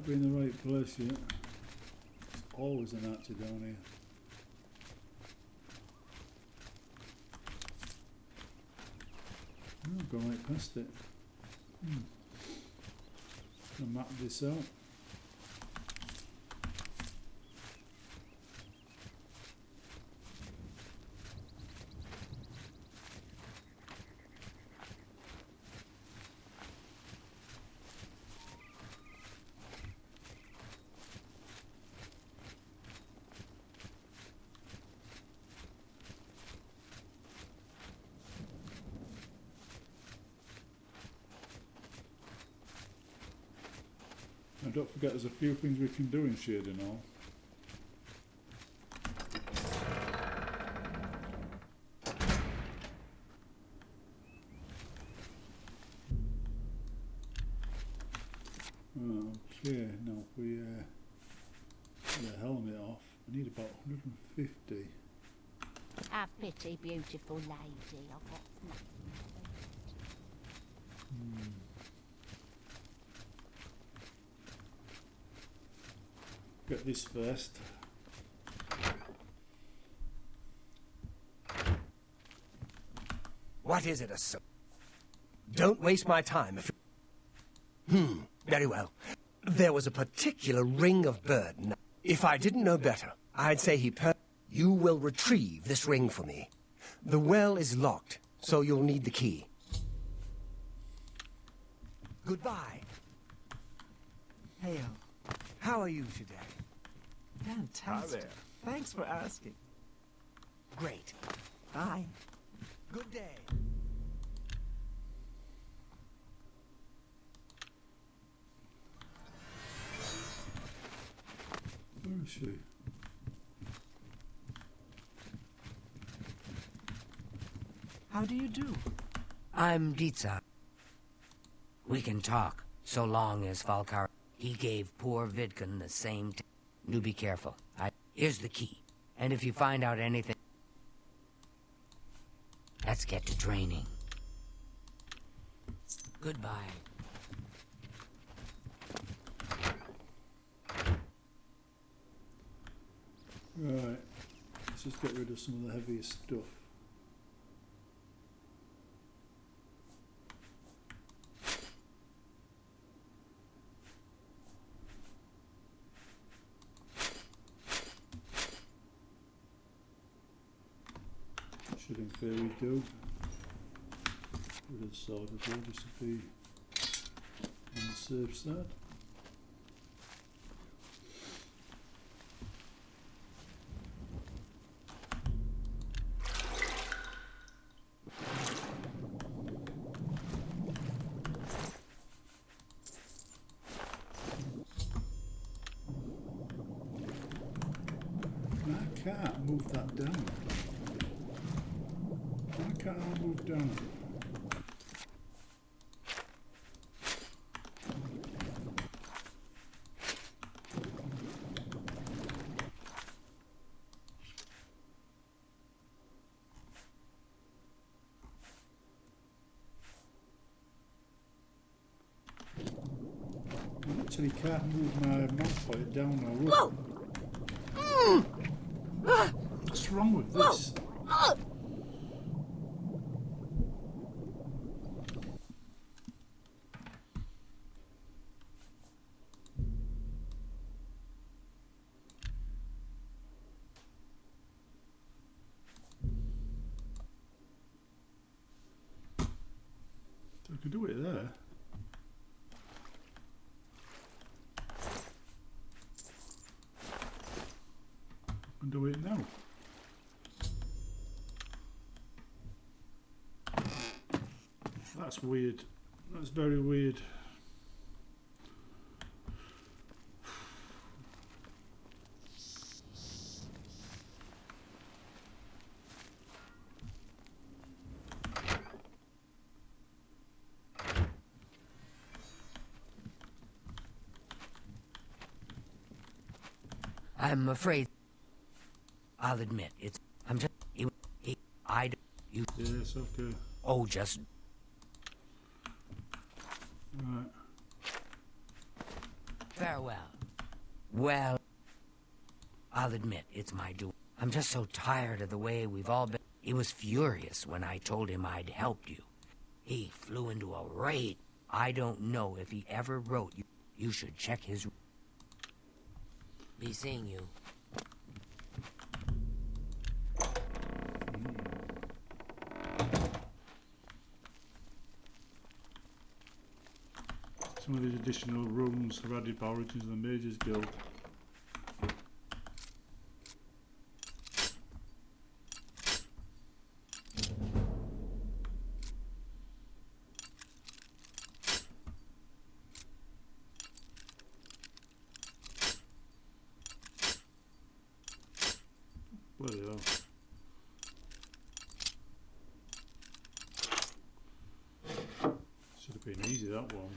quite be in the right place yet. There's always an archer down here. Oh, I've gone right past it. I'll map this out. Now don't forget there's a few things we can do in Shade and all. Okay, now if we get the helmet off, I need about 150. Have pity, beautiful lady. I've got nothing. Get this first. What is it, a Don't waste my time if very well. There was a particular ring of burden. If I didn't know better, I'd say you will retrieve this ring for me. The well is locked, so you'll need the key. Goodbye. Heyo. How are you today? Fantastic. Thanks for asking. Great. Bye. Good day. Where is she? How do you do? I'm Dietza. We can talk, so long as Falkar... He gave poor Vidkun the same... Do be careful. Here's the key. And if you find out anything... Let's get to training. Goodbye. Right. Let's just get rid of some of the heavier stuff. Should in theory do. Rid of the sword as well, just to be on the safe side. I can't move that down. Why can't I move down? I actually can't move my mouse pointer down or up. What's wrong with this? I could do it there. I can do it now. That's weird. That's very weird. I'm afraid... I'll admit, it's... I'm just... You... Yes, okay. Oh, just... Right. Farewell. Well, I'll admit it's my doing. I'm just so tired of the way we've all been. He was furious when I told him I'd helped you. He flew into a rage. I don't know if he ever wrote you. You should check his... Be seeing you. Some of these additional rooms are added by Origins of the Mages Guild. Bloody hell. Should have been easy, that one.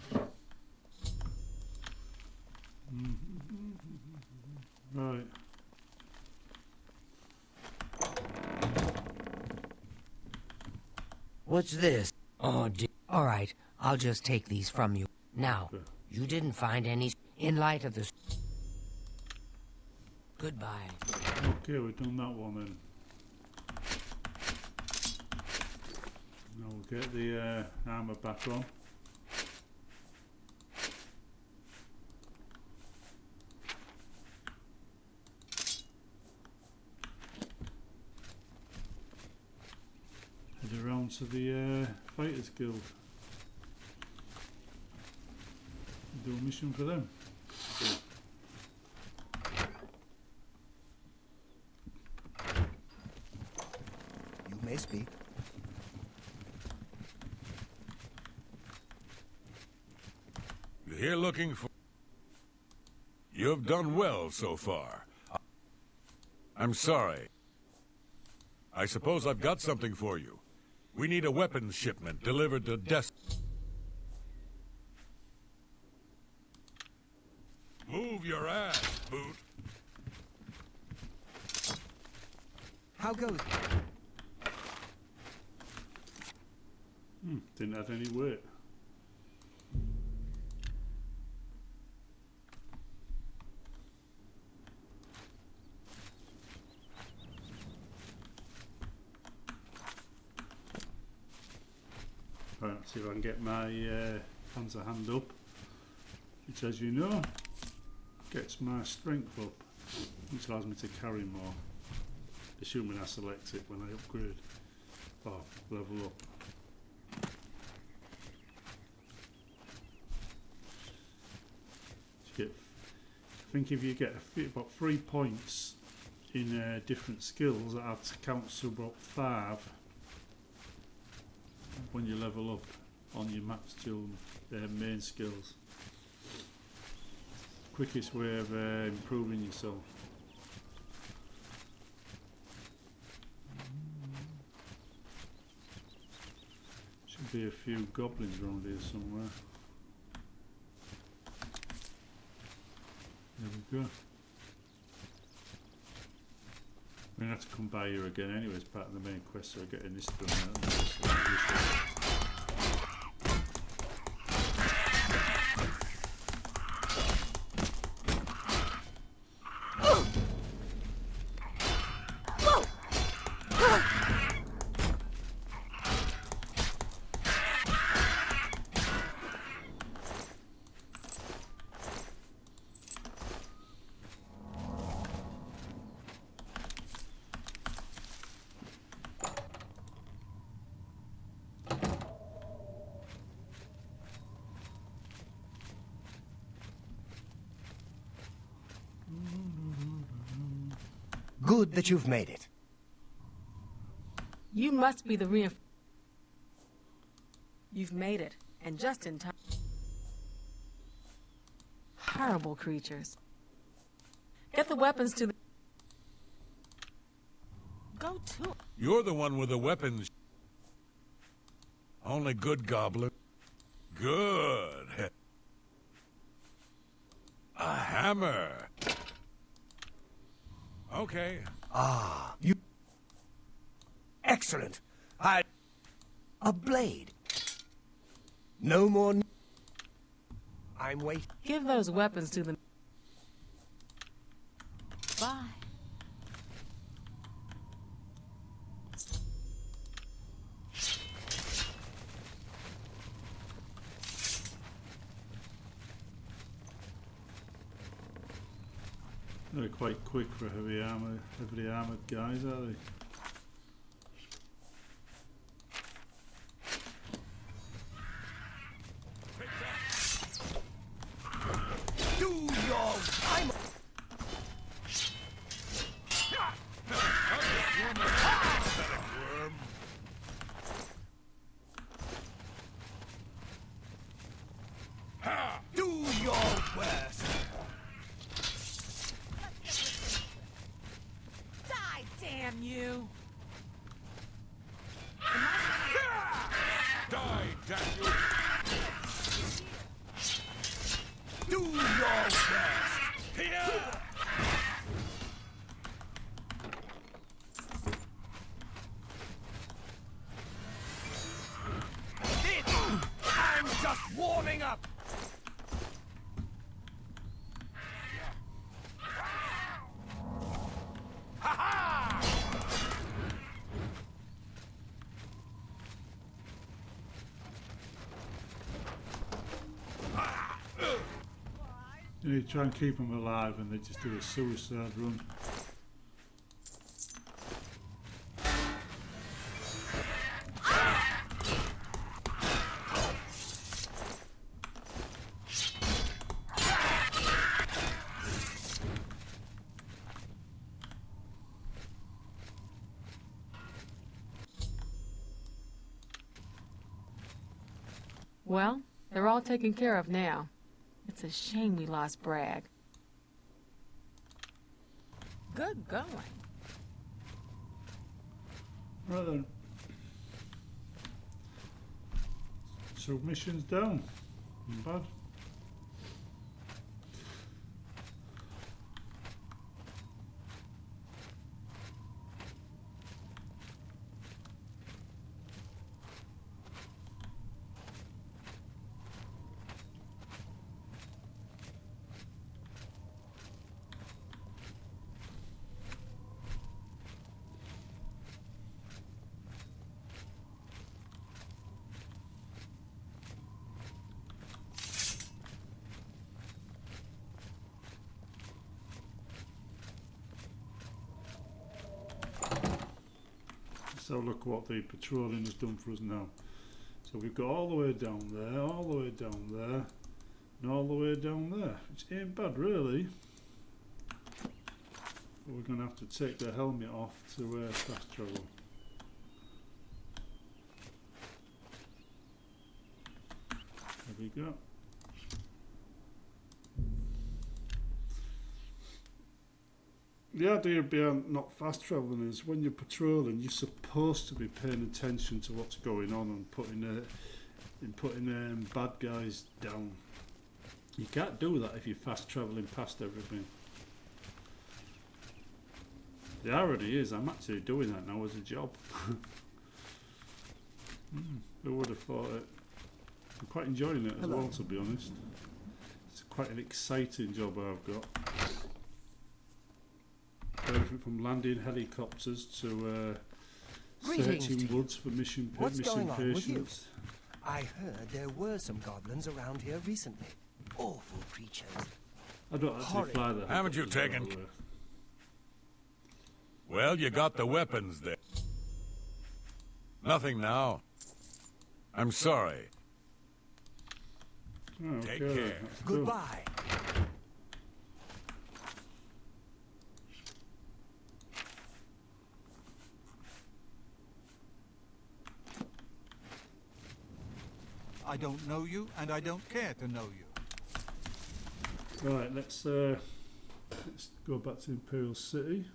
Right. What's this? Oh, all right, I'll just take these from you. Now, Okay. you didn't find any in light of this. Goodbye. Okay, we've done that one then. Now we'll get the armour back on. Head around to the Fighters Guild. Do a mission for them. You may speak. You're here looking for... You've done well so far. I'm sorry. I suppose I've got something for you. We need a weapons shipment delivered to Move your ass, Boot. How goes? Didn't have any weight. Right, let's see if I can get my panzer hand up, which, as you know, gets my strength up, which allows me to carry more, assuming I select it when I upgrade or level up. I think if you get about 3 points in different skills, that adds counts to about 5 when you level up on your max main skills. Quickest way of improving yourself. Should be a few goblins around here somewhere. There we go. We're going to have to come by here again anyway as part of the main quest, so we're getting this done. Good that you've made it. You must be the You've made it, and just in time. Horrible creatures. Get the weapons to the... Go to... You're the one with the weapons. Only good goblin. Good. A hammer. Okay. Ah, you... Excellent. A blade. No more... I'm waiting. Give those weapons to them. Bye. They're quite quick for heavily armoured guys, are they? Do your... I'm... Do your worst. Die, damn you! Die, damn you! Do your best. Here! I'm just warming up. Ha-ha! You need to try and keep them alive and they just do a suicide run. Well, they're all taken care of now. It's a shame we lost Bragg. Good going. Right then. So mission's down. Not bad. So look what the patrolling has done for us now. So we've got all the way down there, all the way down there, and all the way down there, which ain't bad really. But we're going to have to take the helmet off to fast travel. There we go. The idea behind not fast travelling is when you're patrolling, you're supposed to be paying attention to what's going on and putting bad guys down. You can't do that if you're fast travelling past everything. The irony is, I'm actually doing that now as a job. Who would have thought it? I'm quite enjoying it as well, to be honest. It's quite an exciting job I've got. Everything from landing helicopters to searching woods for missing patients. I heard there were some goblins around here recently. Awful creatures. I don't actually fly the Haven't you taken... Well, you got the weapons there. Nothing now. I'm sorry. Oh, okay. Take care. Goodbye. I don't know you, and I don't care to know you. Right, let's go back to Imperial City.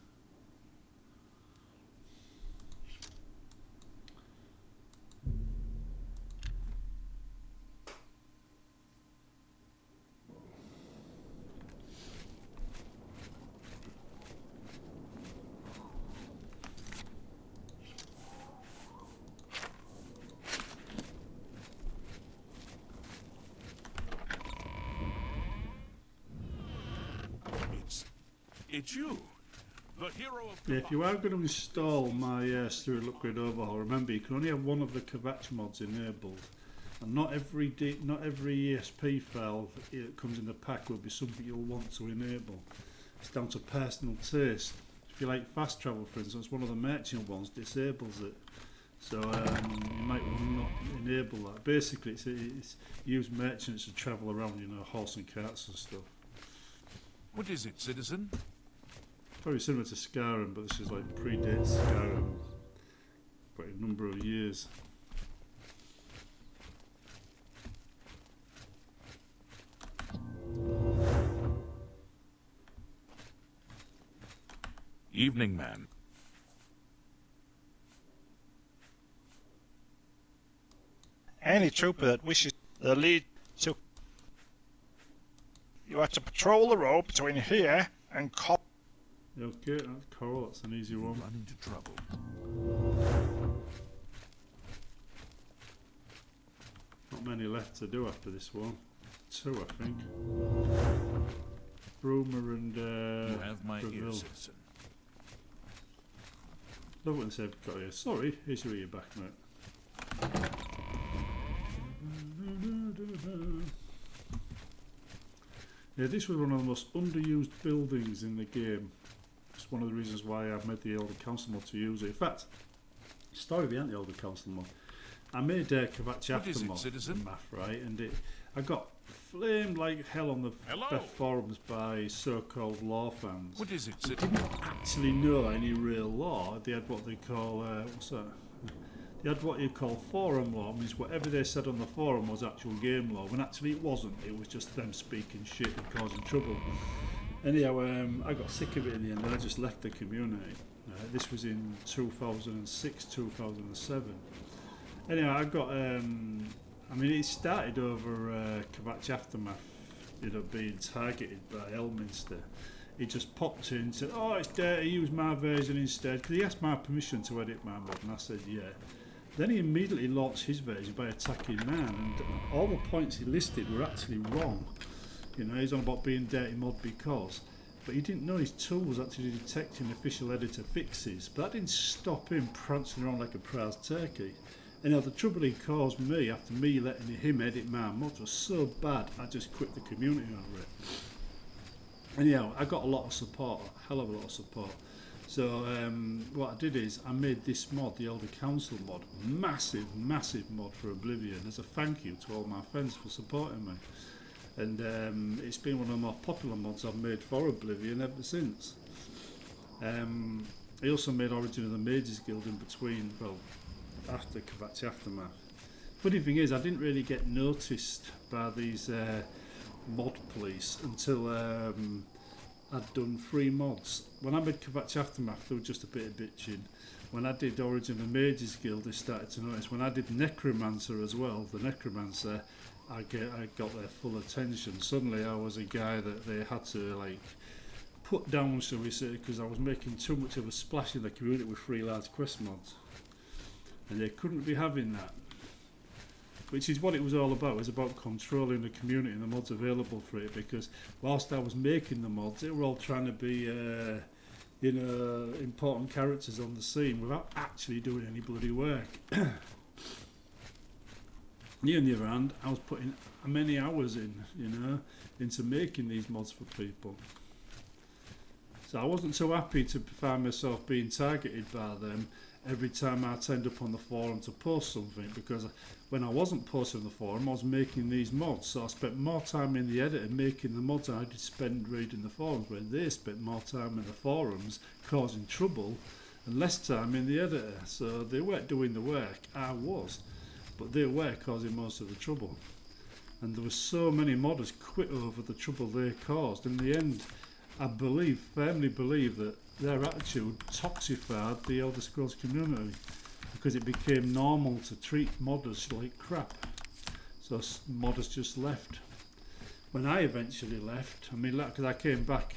It's you, the hero of Yeah, if you are going to install my Stewart Upgrade Overhaul, remember you can only have one of the Kvatch mods enabled, and not every ESP file that comes in the pack will be something you'll want to enable. It's down to personal taste. If you like fast travel, for instance, one of the merchant ones disables it, so you might want to not enable that. Basically, it's use merchants to travel around, you know, horse and carts and stuff. What is it, citizen? Very similar to Skyrim, but this is like predates Skyrim by a number of years. Evening, man. Any trooper that wishes the lead to... You are to patrol the road between here and Okay, that's Coral, that's an easy one. Run into trouble. Not many left to do after this one. 2, I think. Broomer and You have my ear, Breville. citizen. Love when they've got here. Sorry, here's your ear back, mate. Yeah, this was one of the most underused buildings in the game. It's one of the reasons why I've made the Elder Council mod to use it. In fact, story behind the Elder Council mod. I made Kvatch What is it, Aftermath citizen? map, right? And I got flamed like hell on the forums by so-called law fans. What is it, They citizen? didn't actually know any real law. They had what they call what's that? They had what you call forum law, means whatever they said on the forum was actual game law, when actually it wasn't. It was just them speaking shit and causing trouble. Anyhow, I got sick of it in the end and I just left the community. This was in 2006, 2007. Anyhow, I got, I mean, it started over Kvatch Aftermath, you know, being targeted by Elminster. He just popped in and said, oh, it's dirty, use my version instead, because he asked my permission to edit my mod, and I said, yeah. Then he immediately launched his version by attacking man, and all the points he listed were actually wrong. You know, he's on about being dirty mod because, but he didn't know his tool was actually detecting official editor fixes, but that didn't stop him prancing around like a proud turkey. And now the trouble he caused me after me letting him edit my mods was so bad, I just quit the community over it. Anyhow, I got a lot of support, a hell of a lot of support. So what I did is I made this mod, the Elder Council mod, massive mod for Oblivion as a thank you to all my friends for supporting me. And it's been one of the more popular mods I've made for Oblivion ever since. I also made Origin of the Mages Guild in between, well, after Kvatch Aftermath. Funny thing is, I didn't really get noticed by these mod police until I'd done 3 mods. When I made Kvatch Aftermath, there was just a bit of bitching. When I did Origin of the Mages Guild, they started to notice. When I did Necromancer as well, the Necromancer, I got their full attention. Suddenly I was a guy that they had to like put down, shall we say, because I was making too much of a splash in the community with 3 large quest mods. And they couldn't be having that. Which is what it was all about. It was about controlling the community and the mods available for it, because whilst I was making the mods, they were all trying to be you know, important characters on the scene without actually doing any bloody work. Me, on the other hand, I was putting many hours in, you know, into making these mods for people. So I wasn't so happy to find myself being targeted by them every time I turned up on the forum to post something, because when I wasn't posting on the forum, I was making these mods. So I spent more time in the editor making the mods than I did spend reading the forums, where they spent more time in the forums causing trouble and less time in the editor. So they weren't doing the work, I was, but they were causing most of the trouble. And there were so many modders quit over the trouble they caused. In the end, I firmly believe that their attitude toxified the Elder Scrolls community, because it became normal to treat modders like crap. So modders just left. When I eventually left, I mean, because I came back,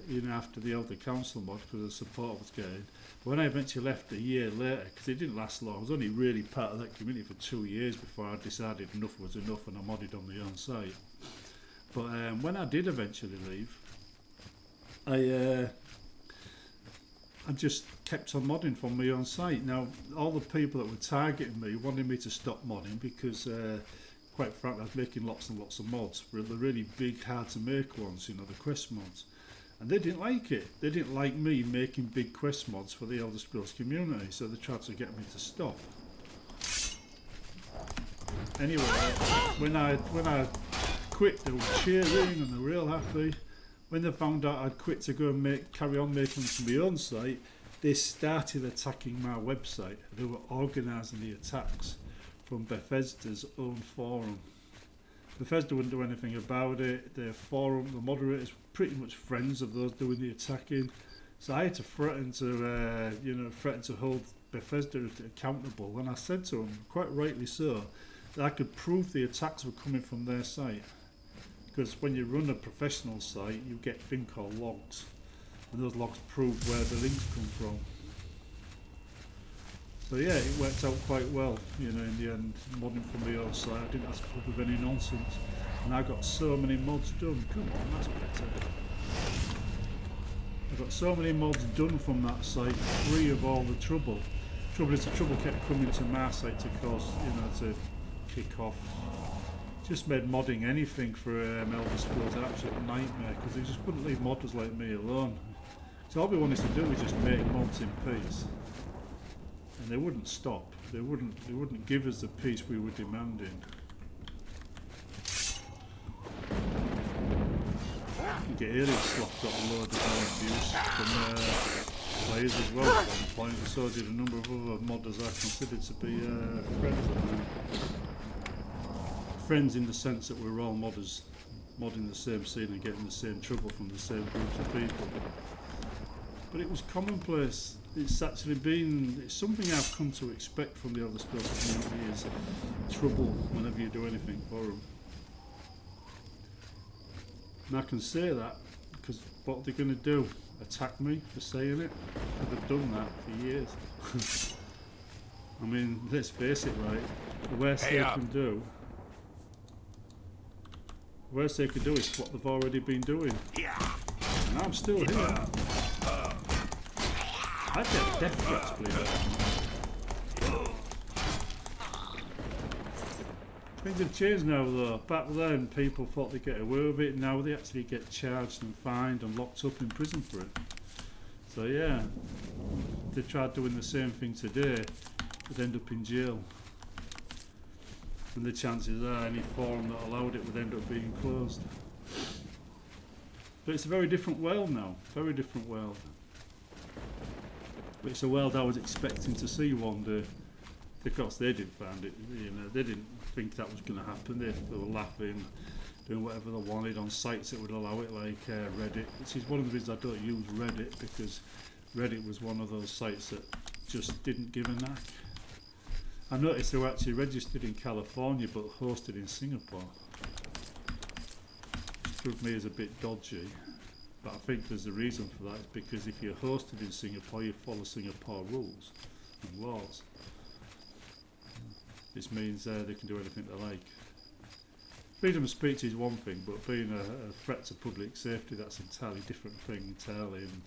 you know, after the Elder Council mod, because the support was getting. But when I eventually left a year later, because it didn't last long, I was only really part of that community for 2 years before I decided enough was enough and I modded on my own site. But when I did eventually leave, I just kept on modding from my own site. Now, all the people that were targeting me wanted me to stop modding because, quite frankly, I was making lots and lots of mods. The really big, hard to make ones, you know, the quest mods. And they didn't like it. They didn't like me making big quest mods for the Elder Scrolls community, so they tried to get me to stop. Anyway, when I quit, they were cheering and they were real happy. When they found out I'd quit to go and carry on making them to my own site, they started attacking my website. They were organising the attacks from Bethesda's own forum. Bethesda wouldn't do anything about it. Their forum, the moderators, were pretty much friends of those doing the attacking. So I had to threaten to hold Bethesda accountable. And I said to them, quite rightly so, that I could prove the attacks were coming from their site. Because when you run a professional site, you get a thing called logs, and those logs prove where the links come from. So yeah, it worked out quite well, you know, in the end, modding from the old site. I didn't have to put up with any nonsense, and I got so many mods done. Come on, that's better. I got so many mods done from that site, free of all the trouble. Trouble is, the trouble kept coming to my site to cause, you know, to kick off. Just made modding anything for Elder Scrolls an absolute nightmare because they just wouldn't leave modders like me alone. So all we wanted to do was just make mods in peace, and they wouldn't stop. They wouldn't give us the peace we were demanding. You get Alien Sloth got a load of abuse from players as well at one point, and so did a number of other modders I considered to be friends of mine. Friends in the sense that we're all modders, modding the same scene and getting the same trouble from the same groups of people. But it was commonplace. It's something I've come to expect from the Elder Scrolls community is trouble whenever you do anything for them. And I can say that because what are they going to do? Attack me for saying it? They've done that for years. I mean, let's face it, right? The worst they can do. The worst they could do is what they've already been doing. And I'm still here. I get death threats, believe it. Things have changed now though. Back then people thought they'd get away with it, now they actually get charged and fined and locked up in prison for it. So yeah, if they tried doing the same thing today, they'd end up in jail. And the chances are any forum that allowed it would end up being closed. But it's a very different world now, very different world. But it's a world I was expecting to see one day. Of course they didn't find it, you know, they didn't think that was going to happen. They were laughing, doing whatever they wanted on sites that would allow it, like Reddit. Which is one of the reasons I don't use Reddit, because Reddit was one of those sites that just didn't give a knack. I noticed they were actually registered in California but hosted in Singapore. Which struck me as a bit dodgy, but I think there's a reason for that. It's because if you're hosted in Singapore, you follow Singapore rules and laws. This means they can do anything they like. Freedom of speech is one thing, but being a threat to public safety, that's an entirely different thing entirely. And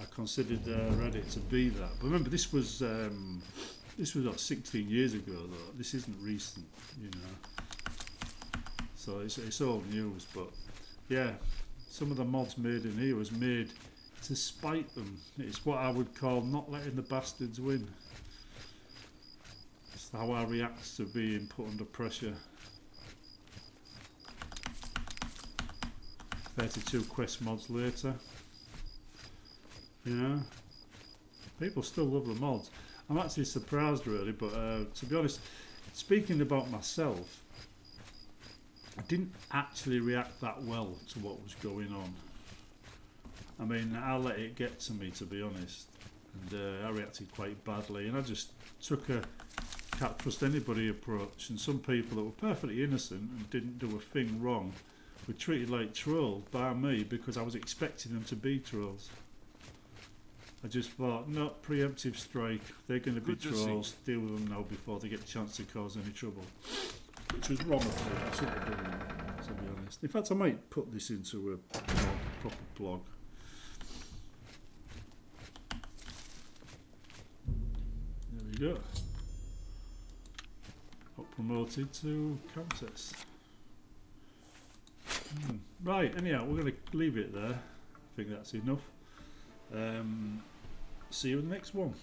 I considered Reddit to be that. But remember, this was like 16 years ago though. This isn't recent, you know. So it's old news, but yeah, some of the mods made in here was made to spite them. It's what I would call not letting the bastards win. It's how I react to being put under pressure. 32 quest mods later, you know, people still love the mods. I'm actually surprised really, but to be honest, speaking about myself, I didn't actually react that well to what was going on. I mean, I let it get to me, to be honest, and I reacted quite badly, and I just took a can't trust anybody approach, and some people that were perfectly innocent and didn't do a thing wrong were treated like trolls by me because I was expecting them to be trolls. I just thought, no, preemptive strike, they're going to be trolls, deal with them now before they get a chance to cause any trouble. Which was wrong of me, I shouldn't have done that, to be honest. In fact, I might put this into a blog, proper blog. you go. Got promoted to Countess. Right, anyhow, we're going to leave it there. I think that's enough. See you in the next one.